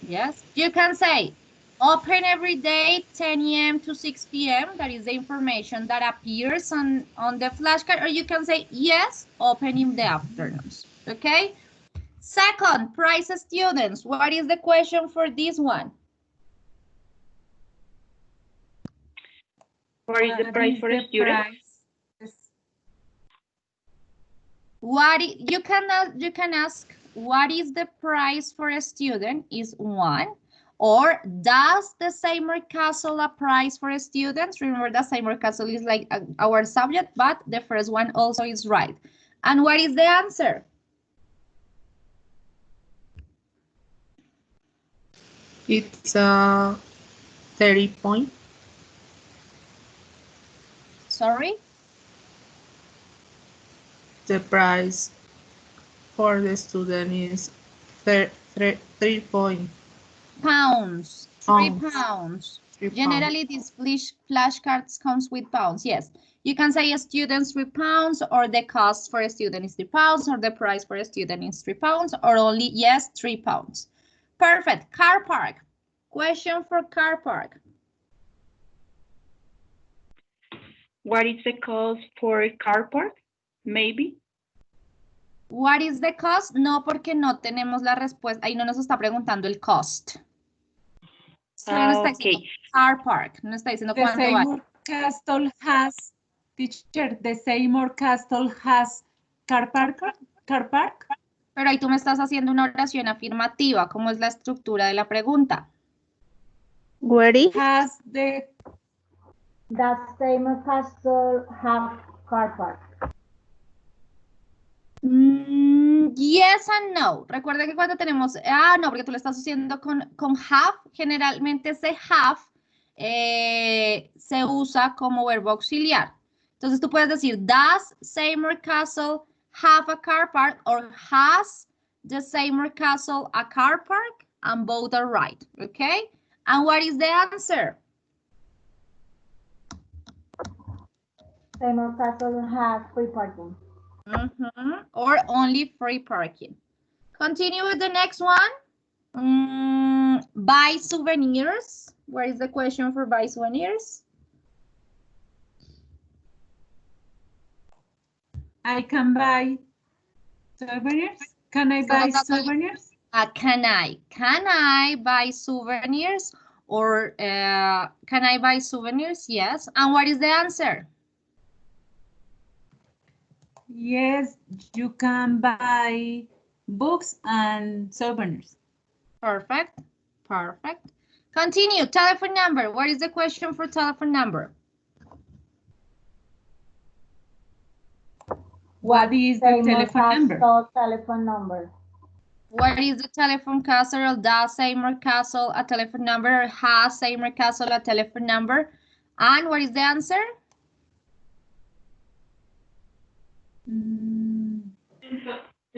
Yes, you can say open every day 10 a.m. to 6 p.m. That is the information that appears on the flashcard, or you can say yes, open in the afternoons. Okay. Second, price students. What is the question for this one? What is the price for a student? You can ask what is the price for a student is one, or does the Seymour Castle a price for a student? Remember that Seymour Castle is like our subject, but the first one also is right. And what is the answer? It's 30 point. Sorry? The price for the student is 3 point. Pounds. 3 Pounds. pounds. 3 pounds. Generally, these flashcards comes with pounds. Yes, you can say a student's 3 pounds, or the cost for a student is 3 pounds, or the price for a student is 3 pounds, or only, yes, 3 pounds. Perfect. Car park. Question for car park. What is the cost for a car park? Maybe. What is the cost? No, porque no tenemos la respuesta. Ahí no nos está preguntando el cost. Solo nos está diciendo car park. No está diciendo cuánto vale. Seymour Castle has, teacher, the Seymour Castle has car park? Pero ahí tú me estás haciendo una oración afirmativa. ¿Cómo es la estructura de la pregunta? Where is? Has the... Does Seymour Castle have car park? Yes and no. Recuerda que cuando tenemos, no, porque tú lo estás haciendo con have, generalmente ese have se usa como verbo auxiliar. Entonces tú puedes decir, does Seymour Castle have a car park, or has the Seymour Castle a car park? And both are right, okay? And what is the answer? Seymour Castle has free parking. Or only free parking. Continue with the next one. Buy souvenirs. Where is the question for buy souvenirs? I can buy souvenirs. Can I buy souvenirs? Can I buy souvenirs? Or can I buy souvenirs? Yes. And what is the answer? Yes, you can buy books and souvenirs. Perfect. Perfect. Continue. Telephone number. What is the question for telephone number? What is the telephone number? What is the telephone castle? Does Seymour Castle a telephone number? Has Seymour Castle a telephone number? And what is the answer?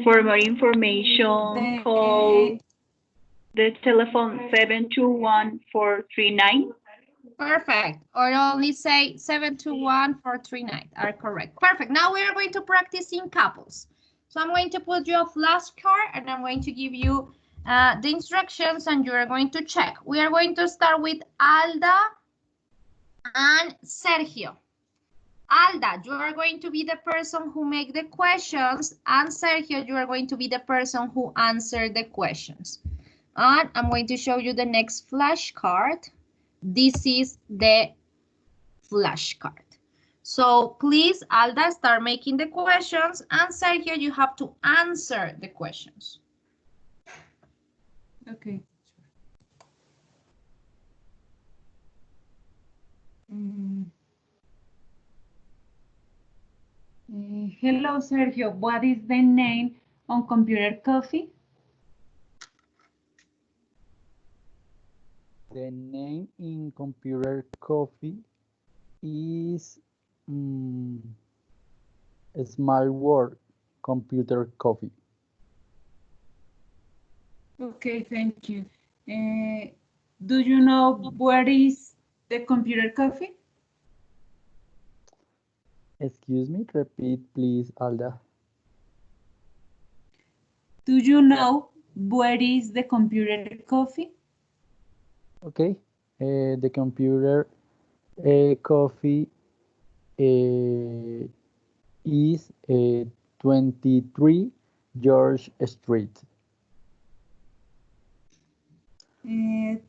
For more information, call the telephone 721-439. Perfect. Or only say 721-439 are correct. Perfect. Now we are going to practice in couples. So I'm going to put you a flashcard and I'm going to give you the instructions and you are going to check. We are going to start with Alda and Sergio. Alda, you are going to be the person who make the questions, and Sergio, you are going to be the person who answer the questions. And I'm going to show you the next flashcard. This is the flashcard. So please, Alda, start making the questions, and Sergio, you have to answer the questions. Okay. Hello, Sergio. What is the name on computer coffee? The name in computer coffee is a small word, computer coffee. Okay, thank you. Do you know where is the computer coffee? Excuse me, repeat please, Alda. Do you know where is the computer coffee? Okay. The computer coffee is 23 George Street.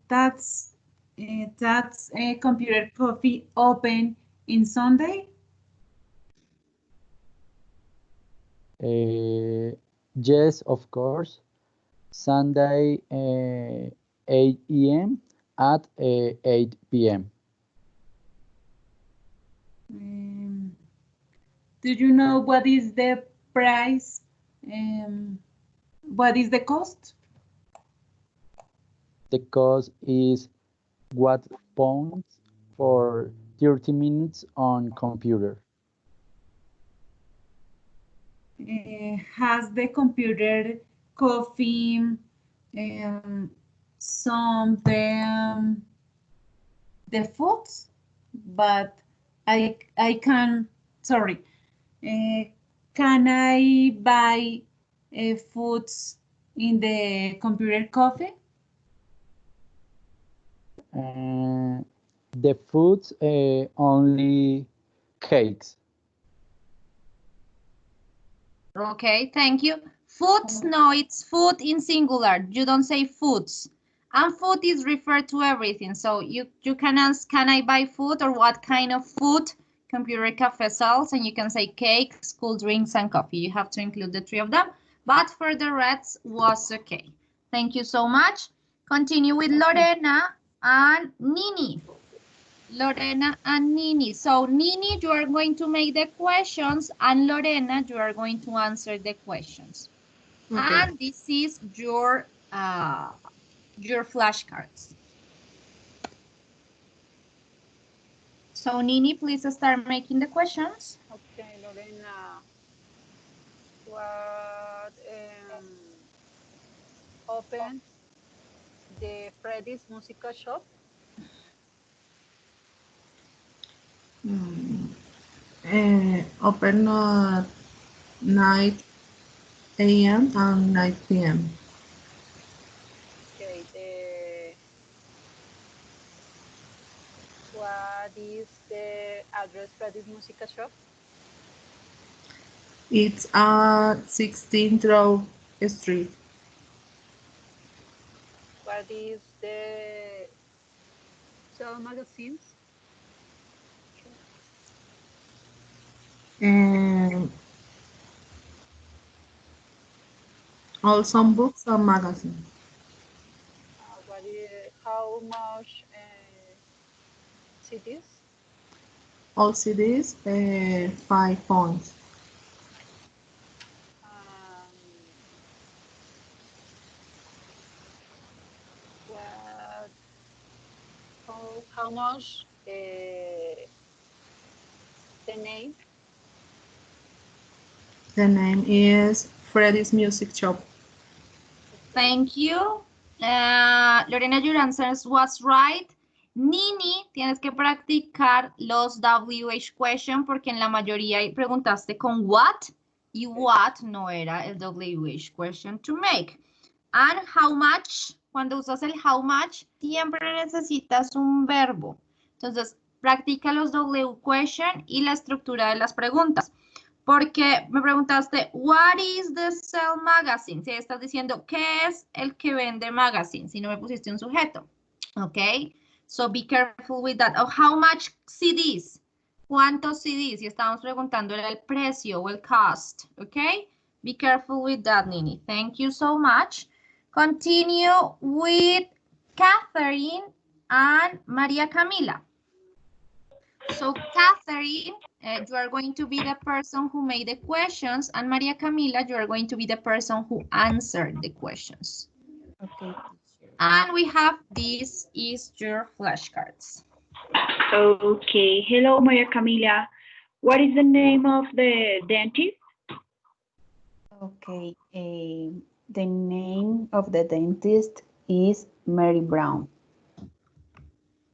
That's a computer coffee open in Sunday? Yes, of course. Sunday 8 a.m. at 8 p.m. Do you know what is the price? What is the cost? The cost is what pounds for 30 minutes on computer. Has the computer coffee some the foods? But I can sorry. Can I buy foods in the computer coffee? The foods only cakes. Okay, thank you. Foods, no, it's food in singular. You don't say foods. And food is referred to everything. So you can ask, can I buy food or what kind of food computer cafe sells? And you can say cakes, cool drinks, and coffee. You have to include the three of them. But for the rest was okay. Thank you so much. Continue with Lorena and Nini. Lorena and Nini. So Nini, you are going to make the questions, and Lorena, you are going to answer the questions. Okay. And this is your flashcards. So Nini, please start making the questions. Okay, Lorena. What opens the Freddy's Musical Shop? Open at 9 a.m. and 9 p.m. Okay, what is the address Freddy's Musical Shop? It's at 16th Row Street. What is the sell magazines? And also books and magazines. How much CDs? All CDs, 5 pounds. What? How much the name? The name is Freddy's Music Shop. Thank you. Lorena, your answers was right. Nini, tienes que practicar los WH question porque en la mayoría preguntaste con what y what no era el WH question to make. And how much, cuando usas el how much, siempre necesitas un verbo. Entonces, practica los W question y la estructura de las preguntas. Porque me preguntaste, what is the sell magazine? Si estás diciendo, ¿qué es el que vende magazine? Si no me pusiste un sujeto. Ok. So be careful with that. Oh, how much CDs? ¿Cuántos CDs? Si estamos preguntando el precio o el cost. Ok. Be careful with that, Nini. Thank you so much. Continue with Catherine and Maria Camila. So Catherine, you are going to be the person who made the questions, and Maria Camila, you are going to be the person who answered the questions. Okay. And we have, this is your flashcards. Okay. Hello, Maria Camila. What is the name of the dentist? Okay. The name of the dentist is Mary Brown.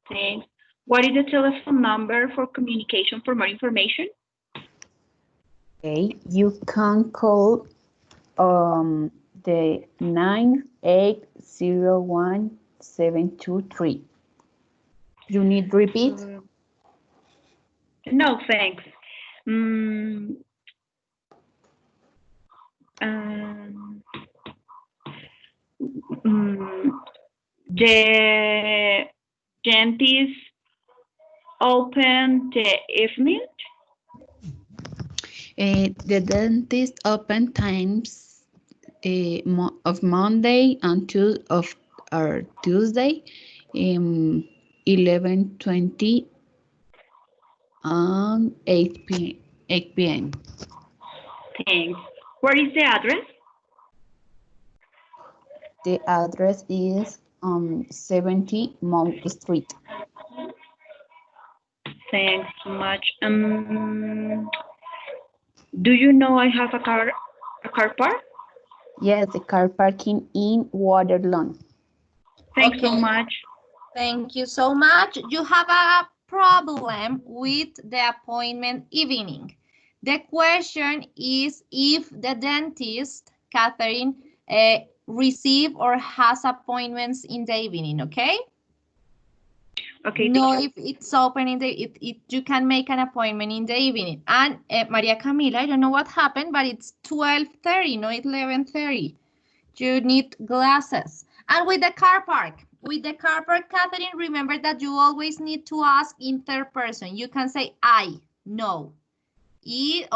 Thanks. What is the telephone number for communication for more information? Okay, you can call the 9801723. You need repeat? No, thanks. Mm, um, the dentist open the evening. The dentist open times of Monday until of or Tuesday, 11:20 and 8 p.m. Thanks. Where is the address? The address is 70 Mount Street. Thanks so much. Do you know I have a car park? Yes, the car parking in Waterlawn. Thanks so Okay. much. Thank you so much. You have a problem with the appointment evening. The question is if the dentist, Catherine, receive or has appointments in the evening, okay? Okay. No, Teacher. if it's open in the, you can make an appointment in the evening. And Maria Camila, I don't know what happened, but it's 12:30, not 11:30. You need glasses. And with the car park, Catherine, remember that you always need to ask in third person. You can say I, no. The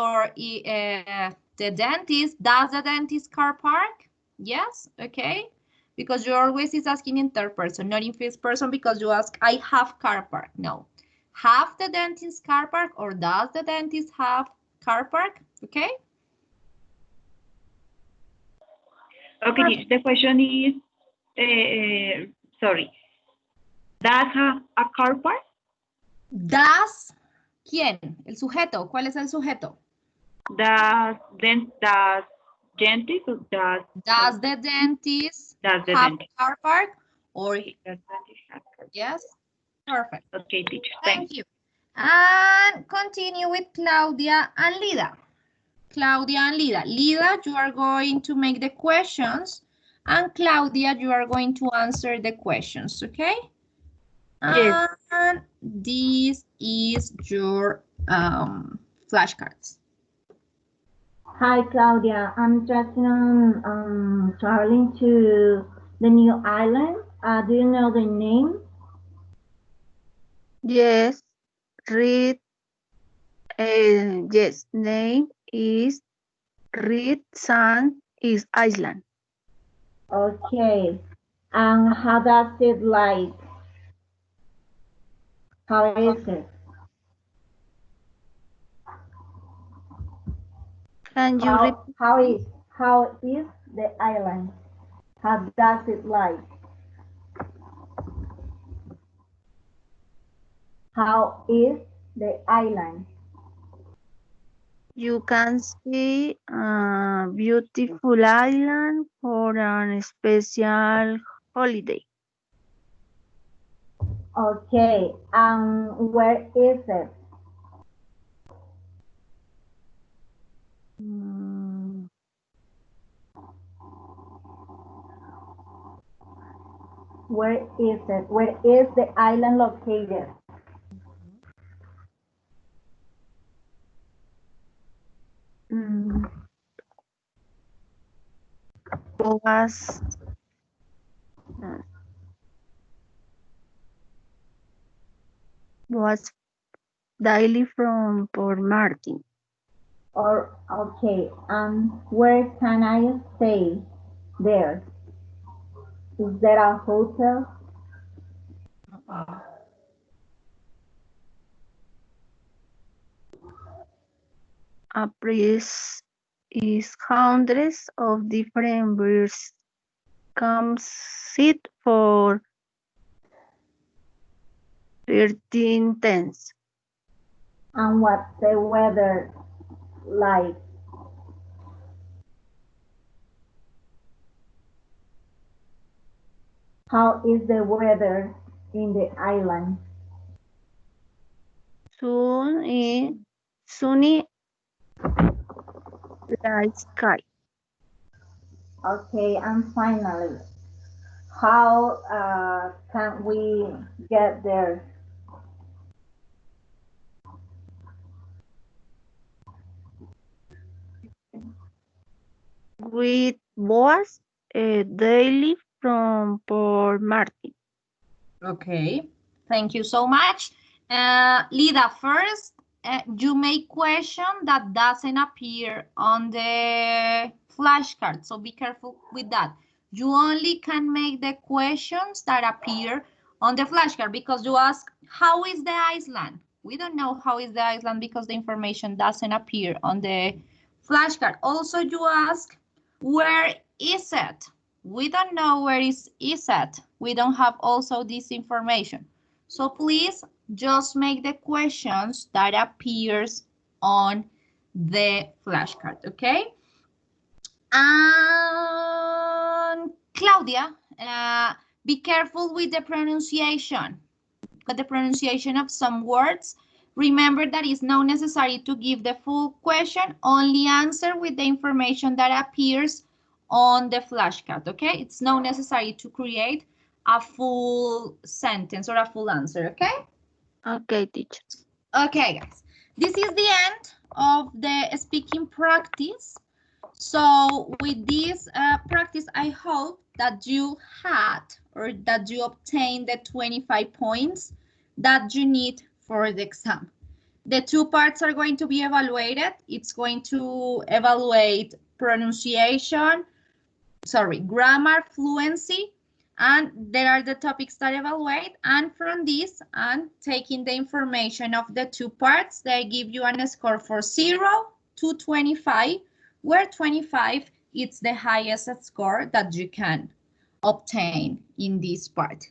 dentist, does the dentist car park? Yes, okay. Because you always is asking in third person, not in first person, because you ask, I have car park. No. Have the dentist car park or does the dentist have car park? Okay. Okay, the question is, sorry, does have a car park? Does, ¿quién? El sujeto. ¿Cuál es el sujeto? Does dentist or Does the dentist have dentist? car park? Or Does dentist have car yes? Perfect. Okay, teacher. Thank you. And continue with Claudia and Lida. Claudia and Lida. Lida, you are going to make the questions. And Claudia, you are going to answer the questions, okay? Yes. And this is your flashcards. Hi, Claudia. I'm interested in traveling to the new island. Do you know the name? Yes. Read. Yes. Name is Reed Sun is Island. Okay. And how does it like? How is it? Can you repeat? How is the island? How does it like? How is the island? You can see a beautiful island for a special holiday. Okay. Where is it? Mm, Where is it? Where is the island located? mm, was was daily from Port Martin. Or okay. Where can I stay there? Is there a hotel? A priest is hundreds of different birds come sit for 13 tents. And what's the weather like? How is the weather in the island? Sunny Light sky. Okay, and finally, how can we get there? With Boas daily from Port Martin. Okay, thank you so much. Lida, first, you make question that doesn't appear on the flashcard, so be careful with that. You only can make the questions that appear on the flashcard because you ask, how is the island? We don't know how is the island because the information doesn't appear on the flashcard. Also, you ask, where is it? We don't know where is it. We don't have also this information. So please just make the questions that appears on the flashcard, okay? And Claudia, be careful with the pronunciation. With the pronunciation of some words. Remember that it's not necessary to give the full question, only answer with the information that appears on the flashcard, okay? It's not necessary to create a full sentence or a full answer, okay? Okay, teacher. Okay, guys. This is the end of the speaking practice. So with this practice, I hope that you had or that you obtained the 25 points that you need for the exam. The two parts are going to be evaluated. It's going to evaluate grammar, fluency, and there are the topics that evaluate. And from this, and taking the information of the two parts, they give you a score for 0 to 25, where 25 is the highest score that you can obtain in this part.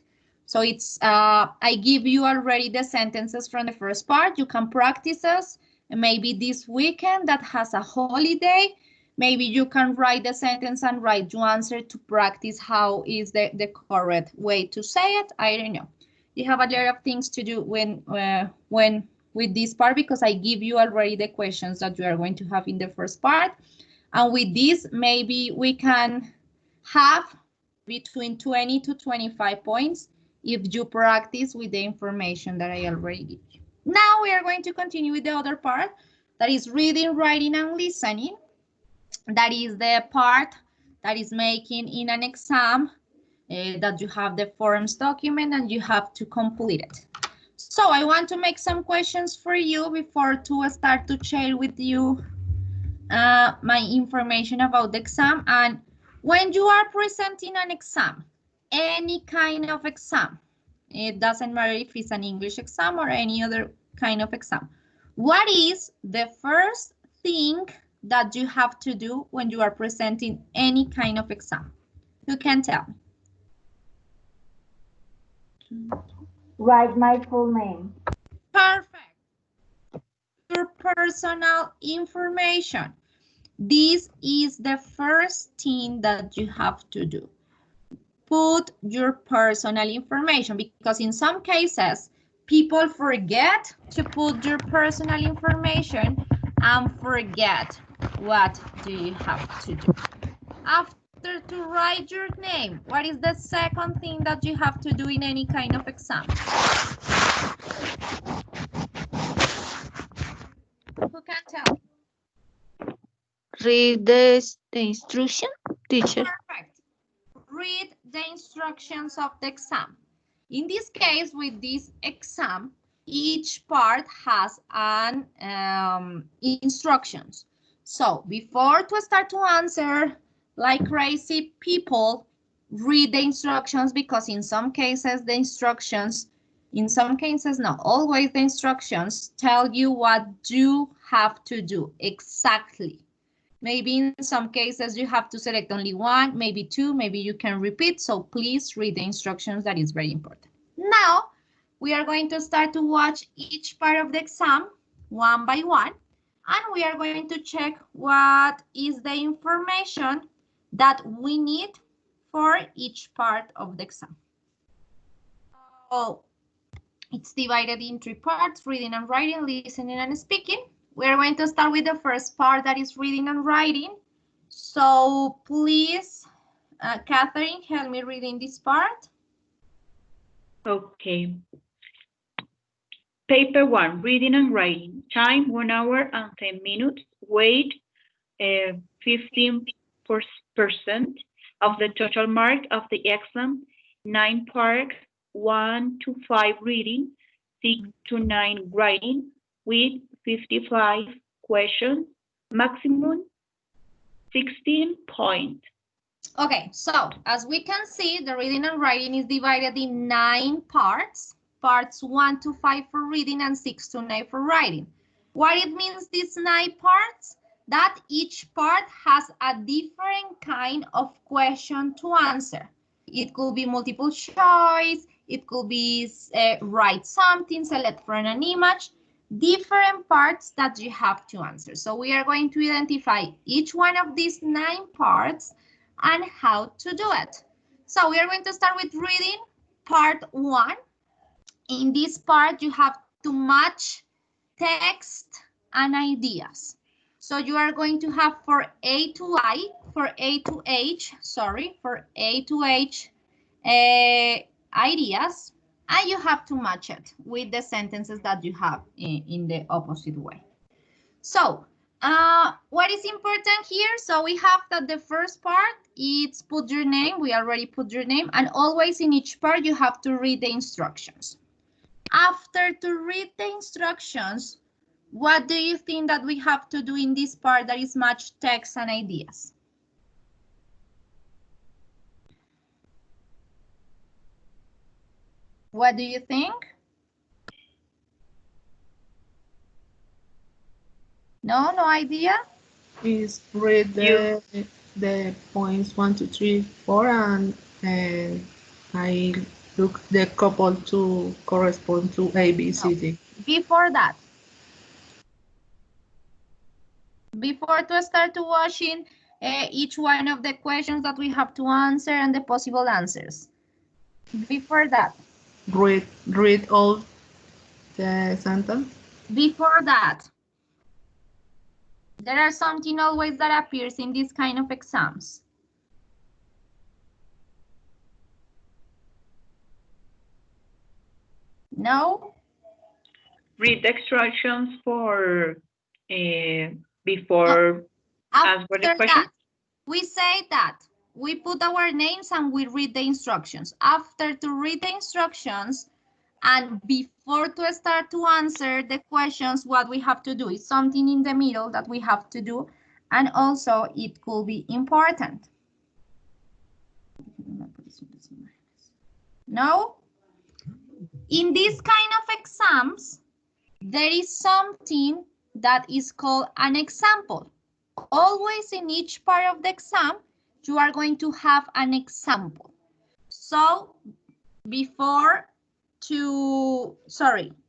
So it's, I give you already the sentences from the first part. You can practice us. Maybe this weekend that has a holiday, maybe you can write the sentence and write your answer to practice how is the correct way to say it. I don't know. You have a lot of things to do when with this part because I give you already the questions that you are going to have in the first part. And with this, maybe we can have between 20 to 25 points if you practice with the information that I already give you. Now we are going to continue with the other part, that is reading, writing, and listening. That is the part that is making in an exam that you have the forms document and you have to complete it. So I want to make some questions for you before to start to share with you my information about the exam. And when you are presenting an exam, any kind of exam, it doesn't matter if it's an English exam or any other kind of exam, what is the first thing that you have to do when you are presenting any kind of exam? Who can tell me? Write my full name. Perfect. Your personal information. This is the first thing that you have to do. Put your personal information, because in some cases, people forget to put your personal information and forget what do you have to do. After to write your name, what is the second thing that you have to do in any kind of exam? Who can tell? Read the instruction, teacher. Perfect. Read the instructions of the exam. In this case, with this exam, each part has an instructions. So before to start to answer like crazy people, read the instructions, because in some cases the instructions, in some cases not always, the instructions tell you what you have to do exactly. Maybe in some cases you have to select only one, maybe two, maybe you can repeat. So please read the instructions. That is very important. Now we are going to start to watch each part of the exam one by one. And we are going to check what is the information that we need for each part of the exam. So it's divided in three parts: reading and writing, listening and speaking. we're going to start with the first part, that is reading and writing. So please, Catherine, help me reading this part. Okay. Paper 1, reading and writing. Time, 1 hour and 10 minutes. Weight, 15% of the total mark of the exam. 9 parts, 1 to 5 reading, 6 to 9 writing, with 55 questions, maximum 16 points. Okay, so as we can see, the reading and writing is divided in 9 parts. Parts 1 to 5 for reading and 6 to 9 for writing. What it means, these 9 parts? That each part has a different kind of question to answer. It could be multiple choice, it could be write something, select from an image, different parts that you have to answer. So we are going to identify each one of these 9 parts and how to do it. So we are going to start with reading part 1. In this part, you have to match text and ideas. So you are going to have for A to H ideas, and you have to match it with the sentences that you have in the opposite way. So what is important here? So we have that the first part, it's put your name. We already put your name, and always in each part you have to read the instructions. After to read the instructions, what do you think that we have to do in this part that is match text and ideas? What do you think? No idea? Is read the points 1, 2, 3, 4, and I look the couple to correspond to A, B, C, D. Before that. Before to start to watching each one of the questions that we have to answer and the possible answers. Before that. Read all the sentence. Before that. There are something always that appears in this kind of exams. No? Read the instructions for before answer the question. That, we say that we put our names and we read the instructions. After to read the instructions and before to start to answer the questions, what we have to do is something in the middle that we have to do, and also it could be important. No? In this kind of exams, there is something that is called an example. Always in each part of the exam, you are going to have an example. So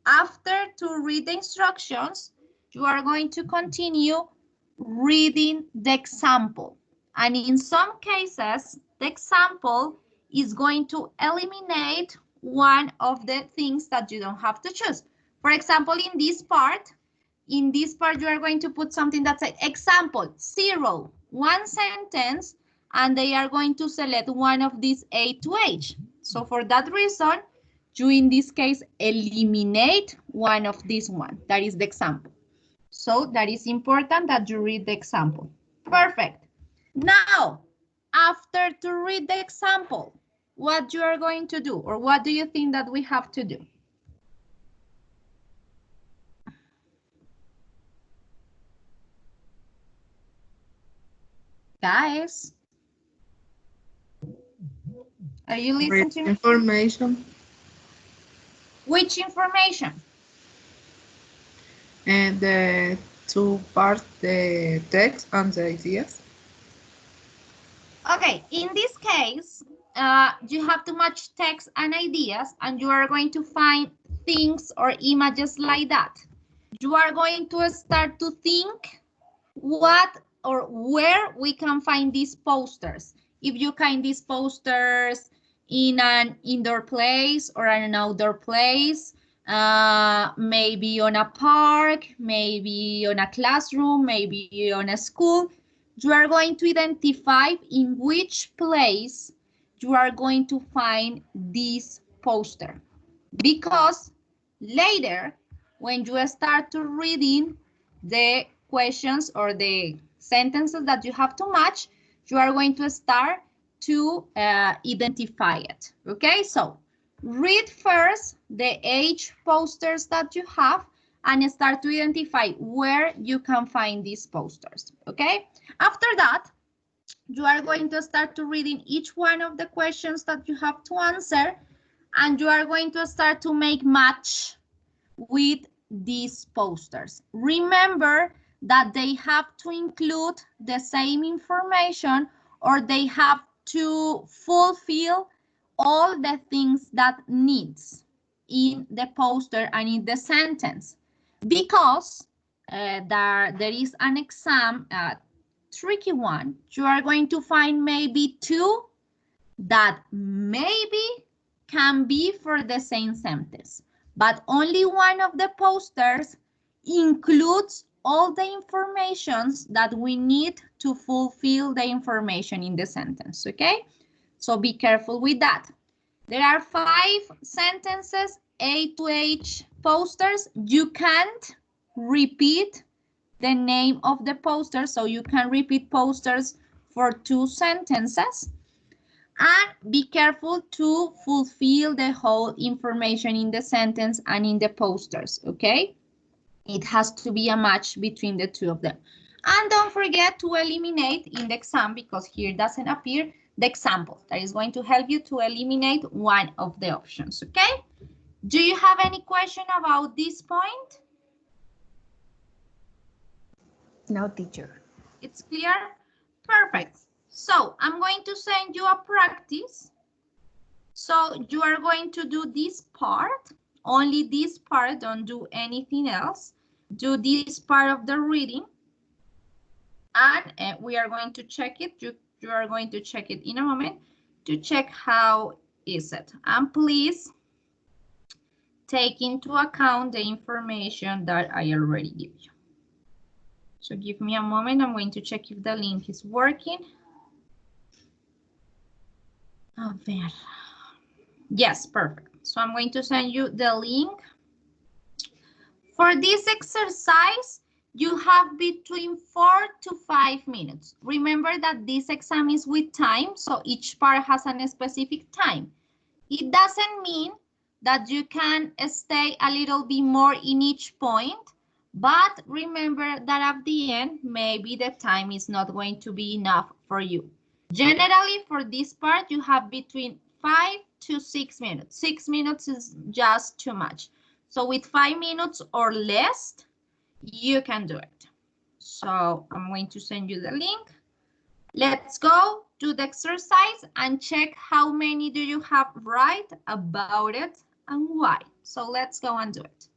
after to read the instructions, you are going to continue reading the example. And in some cases, the example is going to eliminate one of the things that you don't have to choose. For example, in this part, you are going to put something that says example 0, 1 sentence, and they are going to select one of these A to H. So for that reason, you in this case eliminate one of these one. That is the example. So that is important that you read the example. Perfect. Now, after to read the example, what you are going to do, or what do you think that we have to do? Guys, are you listening to me? Information. Which information? And the two parts, the text and the ideas. Okay, in this case, you have to match text and ideas, and you are going to find things or images like that. You are going to start to think what or where we can find these posters. If you find these posters in an indoor place or an outdoor place, maybe on a park, maybe on a classroom, maybe on a school. You are going to identify in which place you are going to find this poster. Because later, when you start to reading the questions or the sentences that you have to match, you are going to start to identify it. Okay, so read first the age posters that you have and start to identify where you can find these posters. Okay, after that, you are going to start to reading each one of the questions that you have to answer, and you are going to start to make match with these posters. Remember that they have to include the same information, or they have to fulfill all the things that needs in the poster and in the sentence, because there is an exam, tricky one. You are going to find maybe two that maybe can be for the same sentence, but only one of the posters includes all the informations that we need to fulfill the information in the sentence, okay? So be careful with that. There are 5 sentences, A to H posters. You can't repeat the name of the poster, so you can repeat posters for 2 sentences. And be careful to fulfill the whole information in the sentence and in the posters, okay? It has to be a match between the 2 of them. And don't forget to eliminate in the exam, because here doesn't appear, the example. That is going to help you to eliminate one of the options, okay? Do you have any question about this point? No, teacher. It's clear? Perfect. So I'm going to send you a practice. So you are going to do this part, only this part, don't do anything else. Do this part of the reading, and we are going to check it. You are going to check it in a moment to check how is it. And please take into account the information that I already gave you. So give me a moment, I'm going to check if the link is working. A ver. Yes, perfect. So I'm going to send you the link. For this exercise, you have between 4 to 5 minutes. Remember that this exam is with time, so each part has a specific time. It doesn't mean that you can stay a little bit more in each point, but remember that at the end, maybe the time is not going to be enough for you. Generally, for this part, you have between 5 to 6 minutes. 6 minutes is just too much. So with 5 minutes or less, you can do it. So I'm going to send you the link. Let's go to the exercise and check how many do you have right about it and why. So let's go and do it.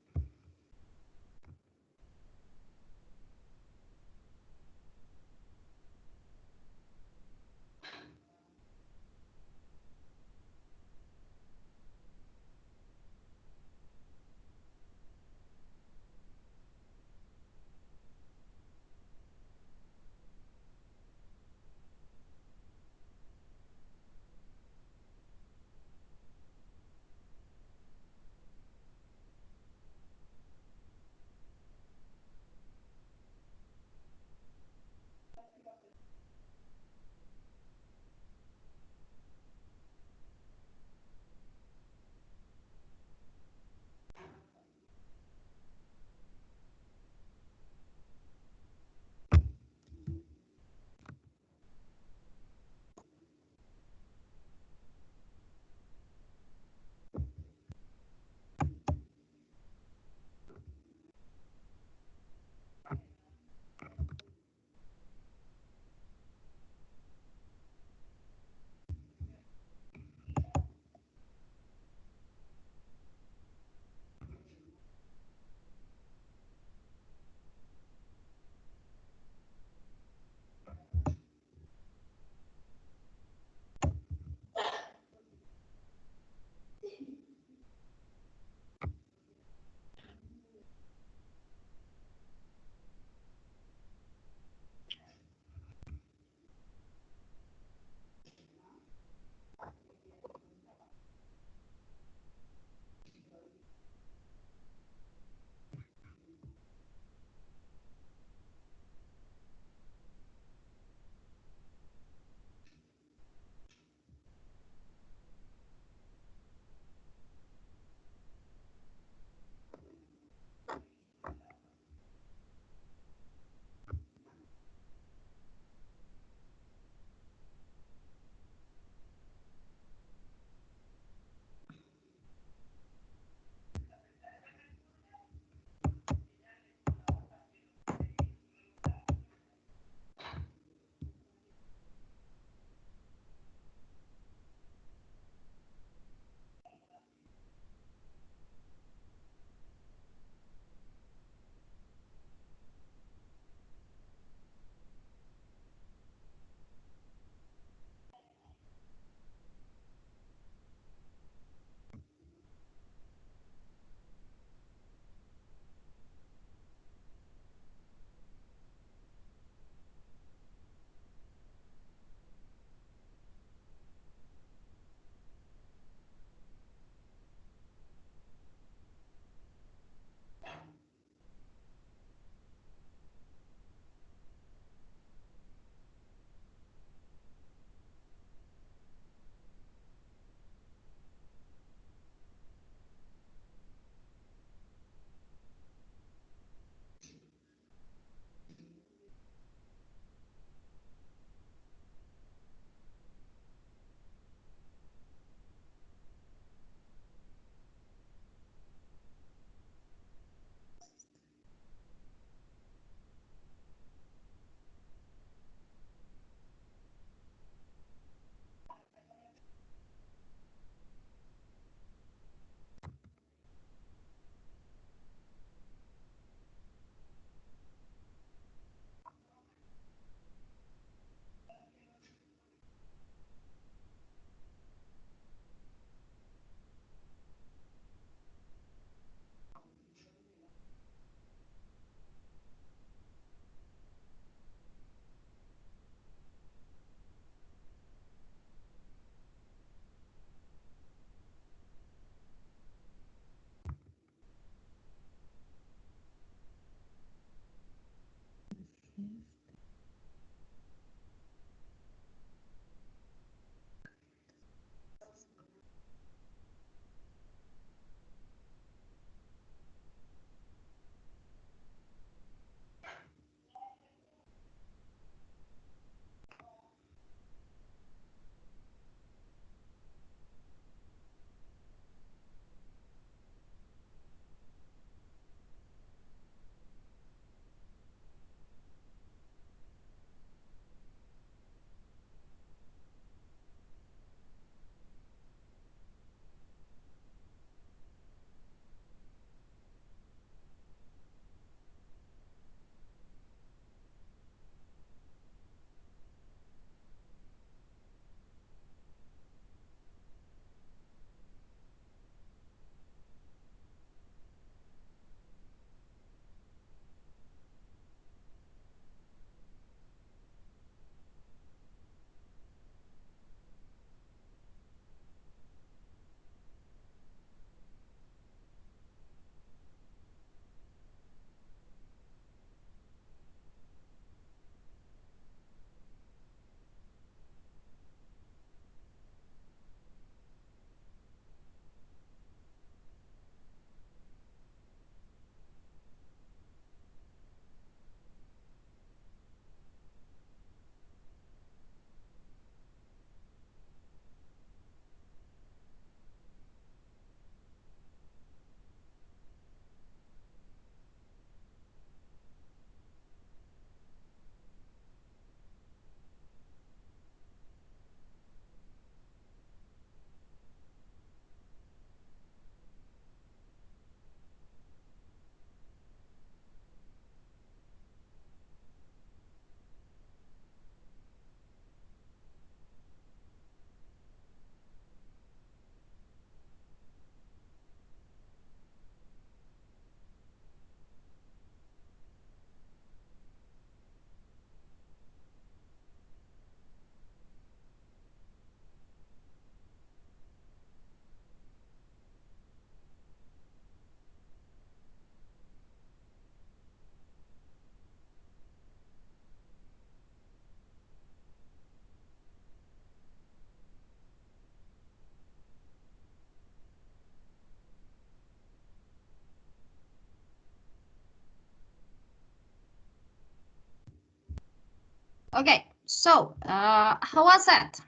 Okay, so how was that?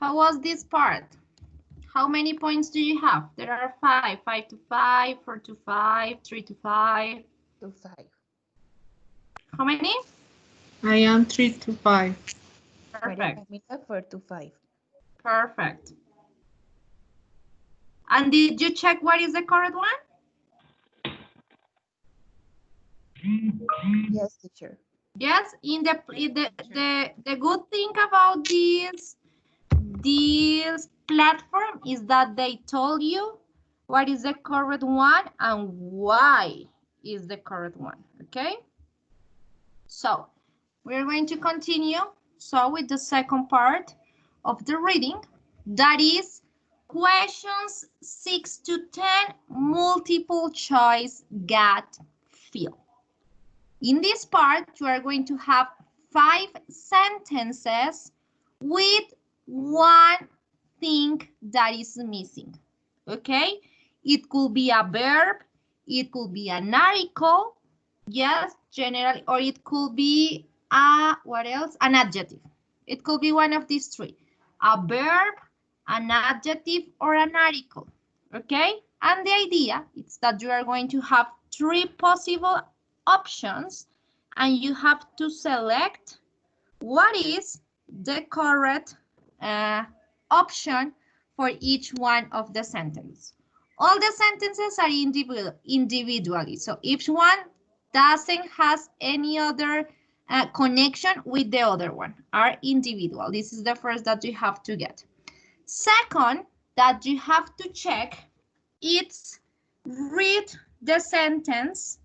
How was this part? How many points do you have? There are 5. 5 to 5, 4 to 5, 3 to 5. To 5. How many? I am 3 to 5. Maria Perfect. Camila 4 to 5. Perfect. And did you check what is the correct one? Yes, teacher. Yes, the good thing about this platform is that they told you what is the correct one and why is the correct one. Okay, so we're going to continue with the second part of the reading, that is questions 6 to 10 multiple choice gut feel. In this part, you are going to have 5 sentences with one thing that is missing. Okay? It could be a verb, it could be an article, yes, generally, or it could be what else? An adjective. It could be one of these 3. A verb, an adjective, or an article. Okay? And the idea is that you are going to have 3 possible options and you have to select what is the correct option for each one of the sentences. All the sentences are individually, so each one doesn't has any other connection with the other one, are individual. This is the first that you have to get. Second, that you have to check, it's read the sentence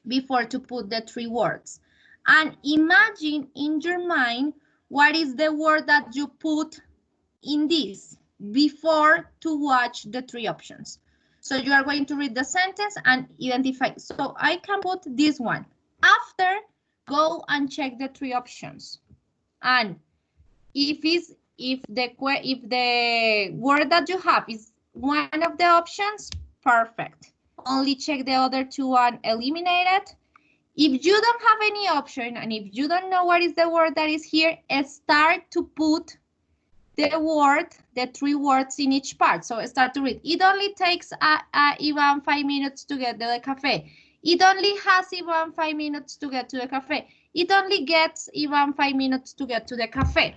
before to put the 3 words. And imagine in your mind what is the word that you put in this before to watch the 3 options. So you are going to read the sentence and identify. So I can put this one. After, go and check the 3 options. And if the word that you have is one of the options, perfect. Only check the other 2 and eliminate it. If you don't have any option and if you don't know what is the word that is here, start to put the 3 words in each part. So start to read. It only takes Ivan 5 minutes to get to the cafe. It only has Ivan 5 minutes to get to the cafe. It only gets Ivan 5 minutes to get to the cafe.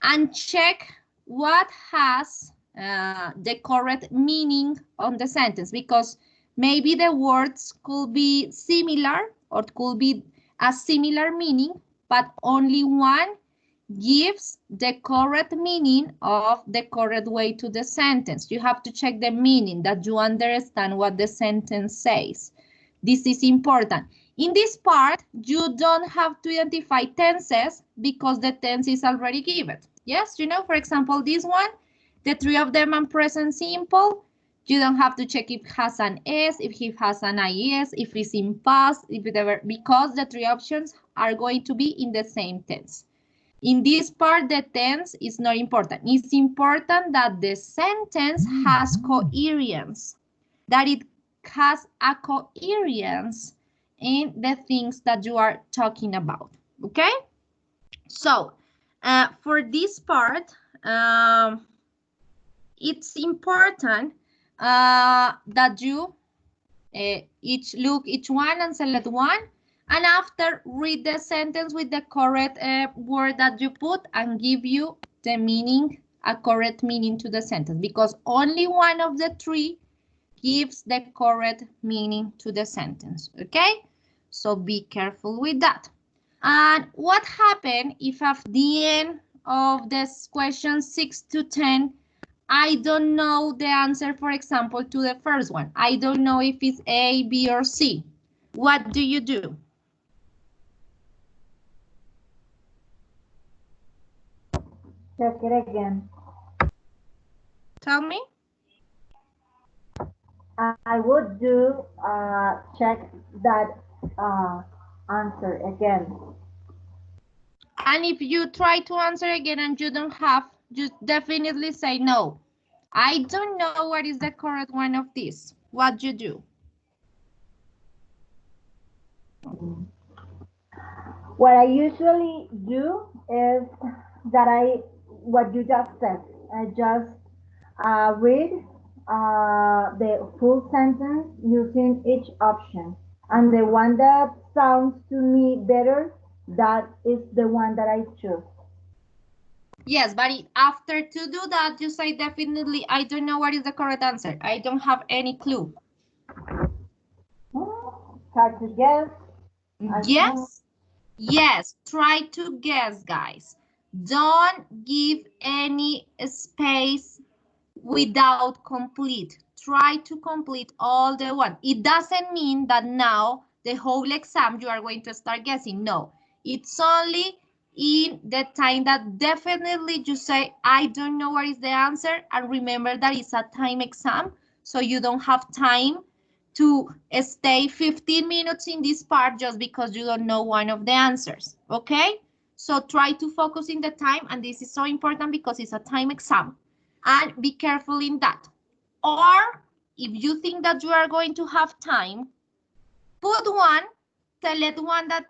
And check what has the correct meaning on the sentence, because maybe the words could be similar or could be a similar meaning, but only one gives the correct meaning of the correct way to the sentence. You have to check the meaning, that you understand what the sentence says. This is important. In this part, you don't have to identify tenses because the tense is already given. Yes, you know, for example, this one, the 3 of them are present simple. You don't have to check if it has an S, if it has an IS, if it's in past, if it ever, because the 3 options are going to be in the same tense. In this part, the tense is not important. It's important that the sentence has coherence, that it has a coherence in the things that you are talking about, okay? So, for this part, it's important that you each one and select one, and after read the sentence with the correct word that you put and give you the meaning, a correct meaning to the sentence, because only one of the 3 gives the correct meaning to the sentence, okay? So be careful with that. And what happened if at the end of this question 6 to 10, I don't know the answer, for example, to the first one. I don't know if it's A, B, or C. What do you do? Check it again. Tell me. I would do check that answer again. And if you try to answer again and you don't have, just definitely say no. I don't know what is the correct one of this. What you do? What I usually do is that what you just said, I just read the full sentence using each option. And the one that sounds to me better, that is the one that I choose. Yes, but after to do that, you say definitely, I don't know what is the correct answer. I don't have any clue. Hard to guess. Yes, yes, try to guess, guys. Don't give any space without complete. Try to complete all the one. It doesn't mean that now the whole exam you are going to start guessing. No, it's only in the time that definitely you say, I don't know what is the answer. And remember that it's a time exam, so you don't have time to stay 15 minutes in this part just because you don't know one of the answers, okay? So try to focus in the time, and this is so important because it's a time exam. And be careful in that. Or if you think that you are going to have time, put one, select one that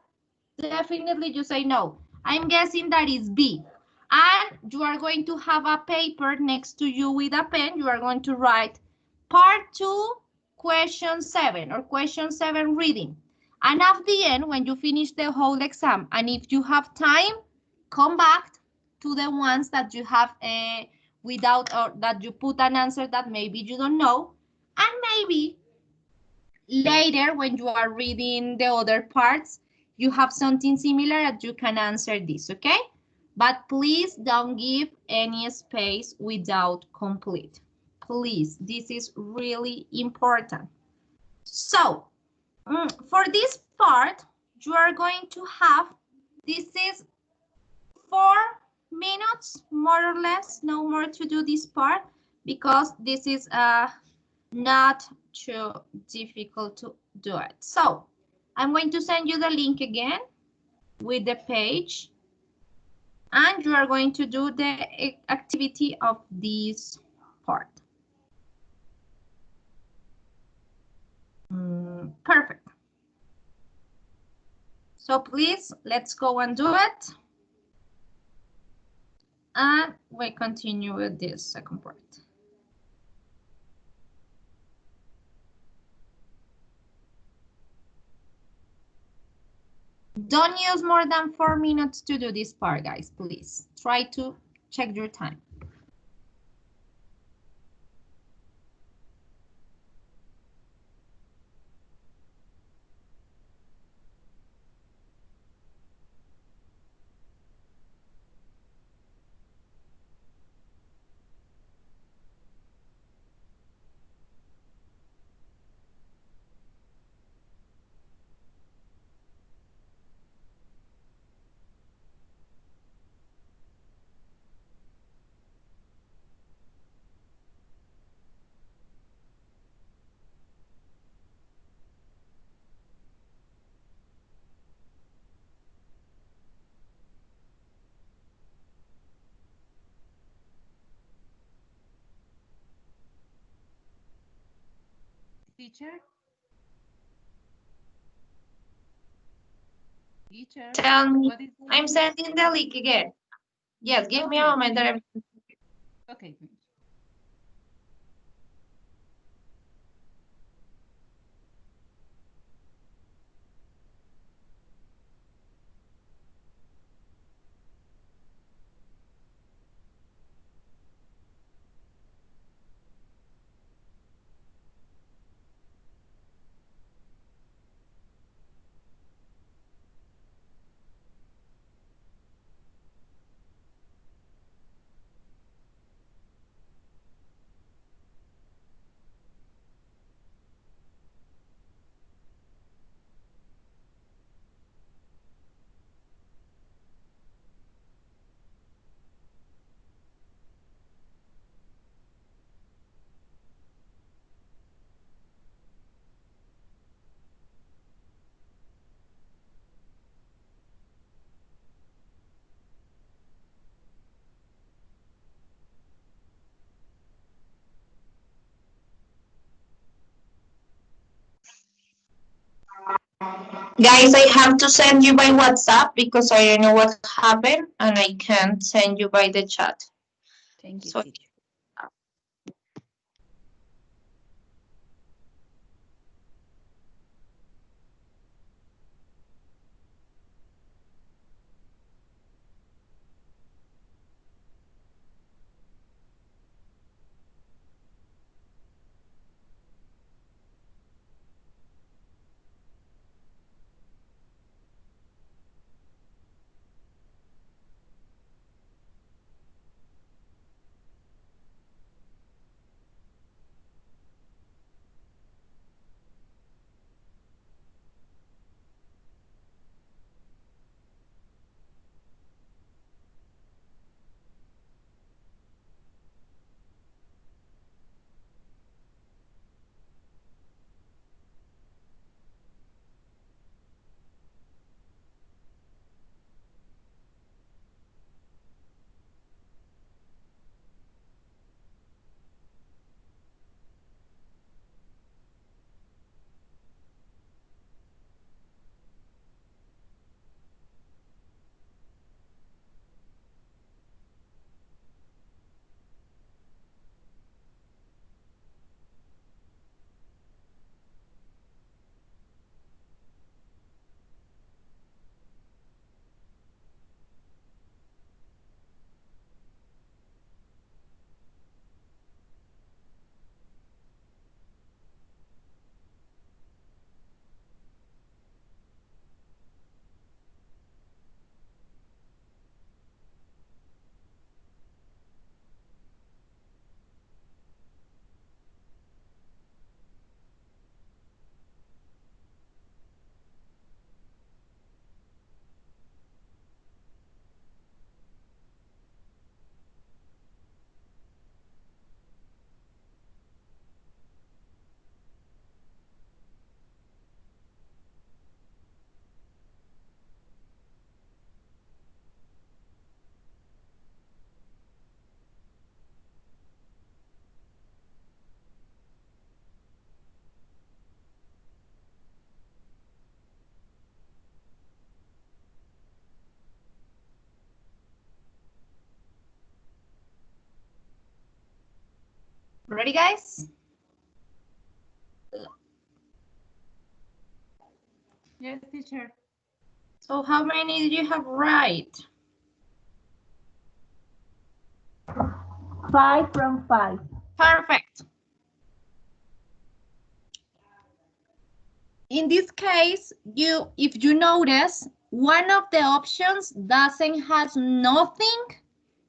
definitely you say no. I'm guessing that is B. And you are going to have a paper next to you with a pen. You are going to write part 2, question 7 or question 7 reading. And at the end, when you finish the whole exam, and if you have time, come back to the ones that you have without, or that you put an answer that maybe you don't know. And maybe later when you are reading the other parts, you have something similar that you can answer this, okay? But please don't give any space without complete. Please, this is really important. So, for this part, you are going to have, this is 4 minutes, more or less, no more to do this part, because this is not too difficult to do it. So I'm going to send you the link again with the page, and you are going to do the activity of this part. Perfect. So please, let's go and do it. And we continue with this second part. Don't use more than 4 minutes to do this part, guys, please. Try to check your time. Teacher? Teacher? Tell me. I'm sending the link again. Yes, give me a moment. Okay. Guys, I have to send you by WhatsApp because I don't know what happened and I can't send you by the chat. Thank you, So teacher. ready, guys? Yes, teacher. So how many did you have right? 5 from 5. Perfect. In this case, if you notice, one of the options doesn't has nothing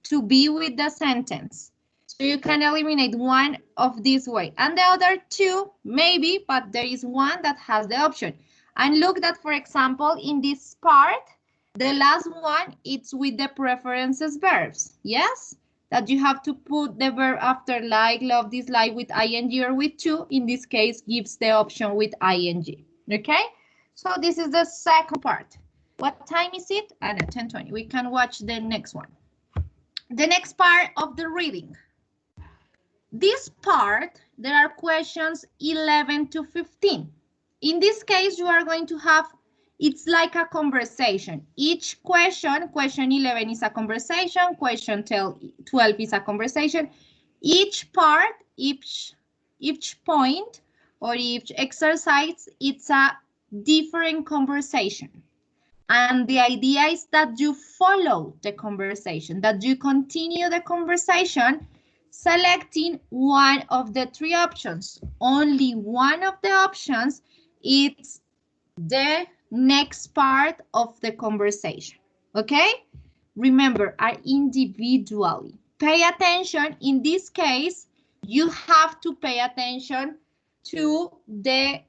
to be with the sentence. So you can eliminate one of this way. And the other two, maybe, but there is one that has the option. And look that, for example, in this part, the last one, it's with the preferences verbs. Yes? That you have to put the verb after like, love, dislike with ing or with to. In this case, gives the option with ing. Okay? So this is the second part. What time is it? I know, 10:20. We can watch the next one. The next part of the reading. This part, there are questions 11 to 15. In this case, you are going to have, it's like a conversation. Each question 11 is a conversation, question 12 is a conversation. Each part, each point, or each exercise, it's a different conversation. And the idea is that you follow the conversation, that you continue the conversation, selecting one of the three options. Only one of the options is the next part of the conversation, okay? Remember, are individually. Pay attention. In this case, you have to pay attention to the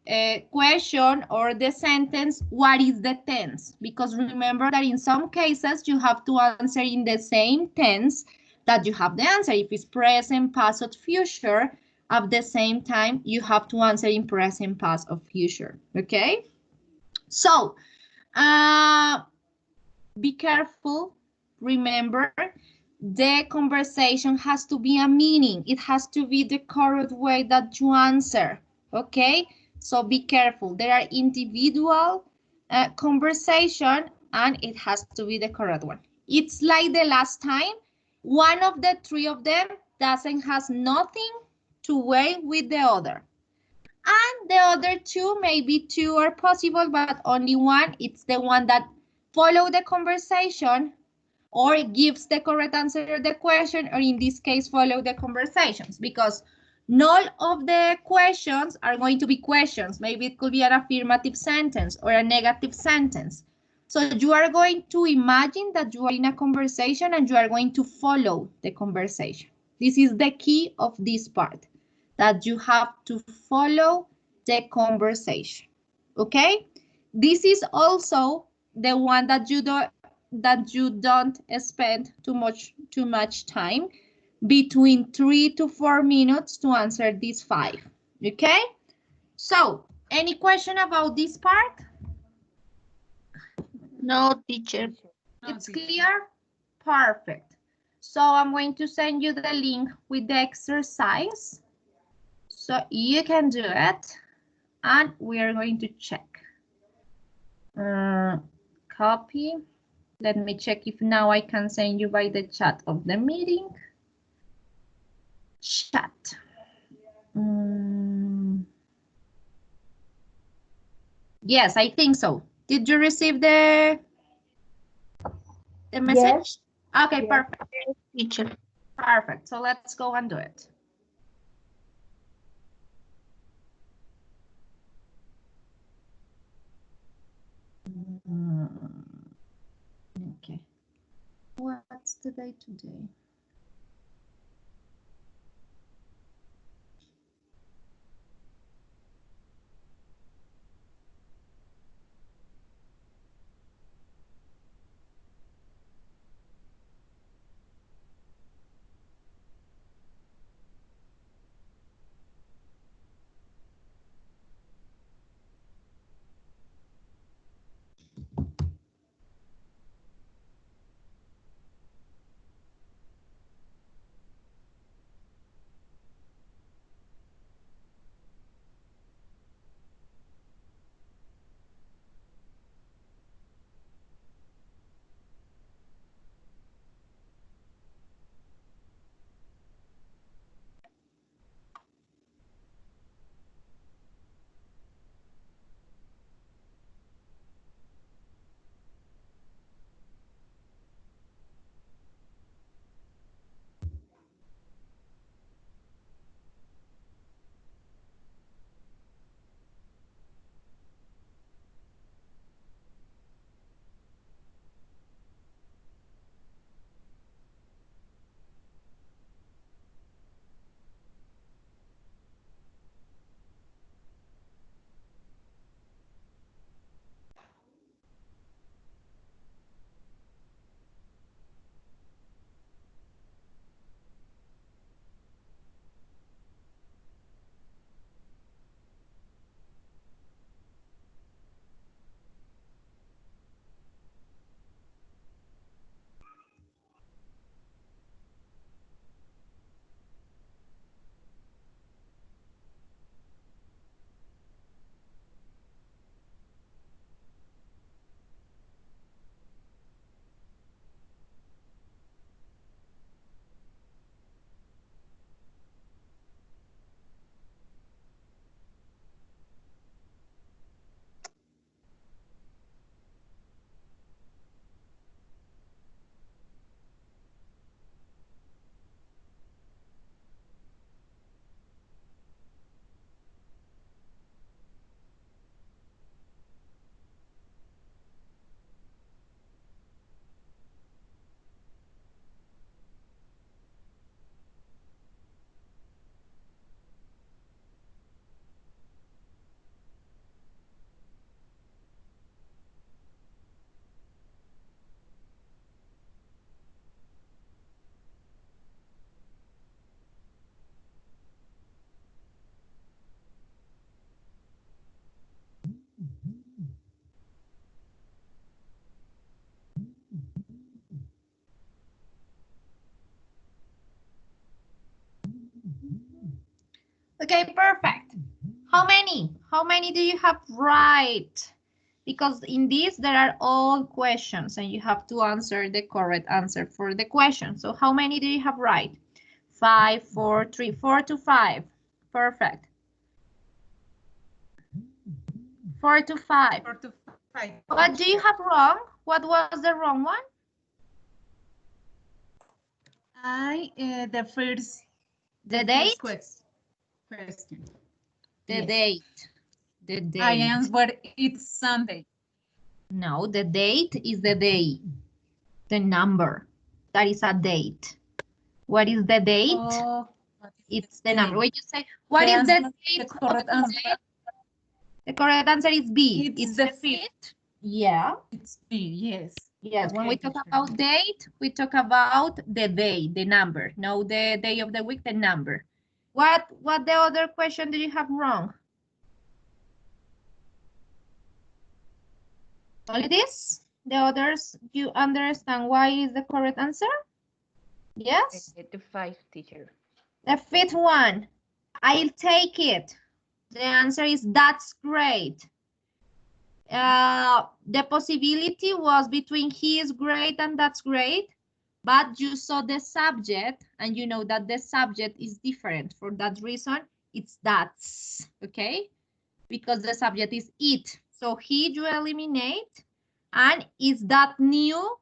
question or the sentence, what is the tense? Because remember that in some cases, you have to answer in the same tense that you have the answer. If it's present, past, or future, at the same time, you have to answer in present, past, or future, okay? So, be careful. Remember, the conversation has to be a meaning. It has to be the correct way that you answer, okay? So be careful. There are individual conversation, and it has to be the correct one. It's like the last time, one of the three of them doesn't has nothing to weigh with the other. And the other two, maybe two are possible, but only one, it's the one that follow the conversation or gives the correct answer to the question, or in this case, follow the conversations, because none of the questions are going to be questions. Maybe it could be an affirmative sentence or a negative sentence. So you are going to imagine that you are in a conversation and you are going to follow the conversation. This is the key of this part, that you have to follow the conversation, okay? This is also the one that you don't spend too much time, between 3 to 4 minutes to answer these 5, okay? So, any question about this part? No, teacher. It's clear? Perfect. So I'm going to send you the link with the exercise, so you can do it, and we are going to check. Copy. Let me check if now I can send you by the chat of the meeting. Chat. Yes, I think so. Did you receive the message? Yes. Okay, Yes. perfect. Teacher. Perfect. So let's go and do it. Okay. What's the day today? Okay, perfect. How many? How many do you have right? Because in this, there are all questions and you have to answer the correct answer for the question. So how many do you have right? 5, 4, 3, 4 to 5. Perfect. 4 to 5. 4 to 5. What do you have wrong? What was the wrong one? The first. The date? Question. The Yes. date. The date. I answered it's Sunday. No, the date is the day. The number. That is a date. What is the date? Oh, it's the number. When you say, what The is answer- the date the of correct the answer. date? The correct answer is B. It's the fifth. Yeah. It's B, yes. Yes, when we Okay, talk teacher. about date, we talk about the day, the number. No, the day of the week, the number. What the other question did you have wrong? Only this? The others, you understand why is the correct answer? Yes? To 5, teacher. The fifth one, I'll take it. The answer is that's great. The possibility was between he is great and that's great, but you saw the subject and you know that the subject is different. For that reason, it's that's, okay? Because the subject is it. So he you eliminate, and is that new?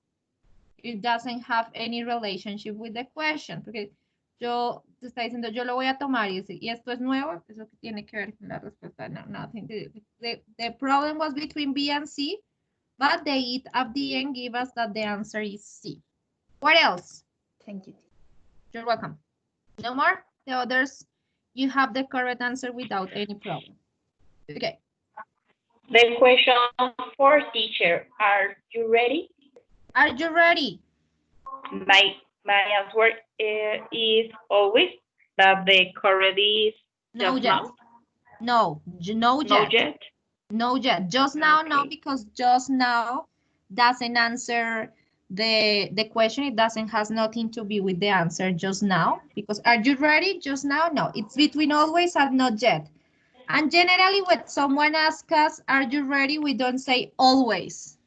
It doesn't have any relationship with the question. Porque yo te está diciendo yo lo voy a tomar y esto es nuevo, eso que tiene que ver con la respuesta. No, nothing to do. The problem was between B and C, but the it at the end give us that the answer is C. What else? Thank you. You're welcome. No more? The others, you have the correct answer without any problem. Okay. The question for teacher, are you ready? Are you ready? My answer is always that the correct is No just yet. now. No, no No yet. yet. No yet. Just now, no, Okay. because just now doesn't answer the question. It has nothing to be with the answer just now. Because are you ready? Just now? No, it's between always and not yet. And generally when someone asks us, are you ready? We don't say always.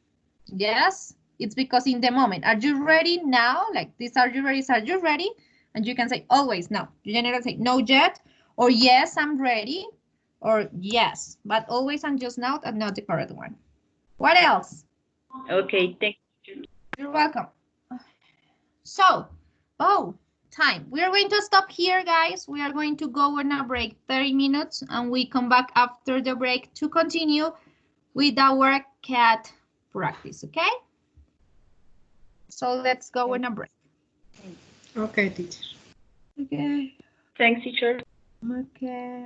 Yes, it's because in the moment, are you ready now? Like this, are you ready? Are you ready? And you can say always, no. You generally say no yet, or yes, I'm ready, or yes, but always and just now and not the correct one. What else? Okay, thank you. You're welcome. So, time. We are going to stop here, guys. We are going to go on a break, 30 minutes, and we come back after the break to continue with our cat practice, okay? So let's go on a break. Okay, teacher. Okay. Thanks, teacher. Okay.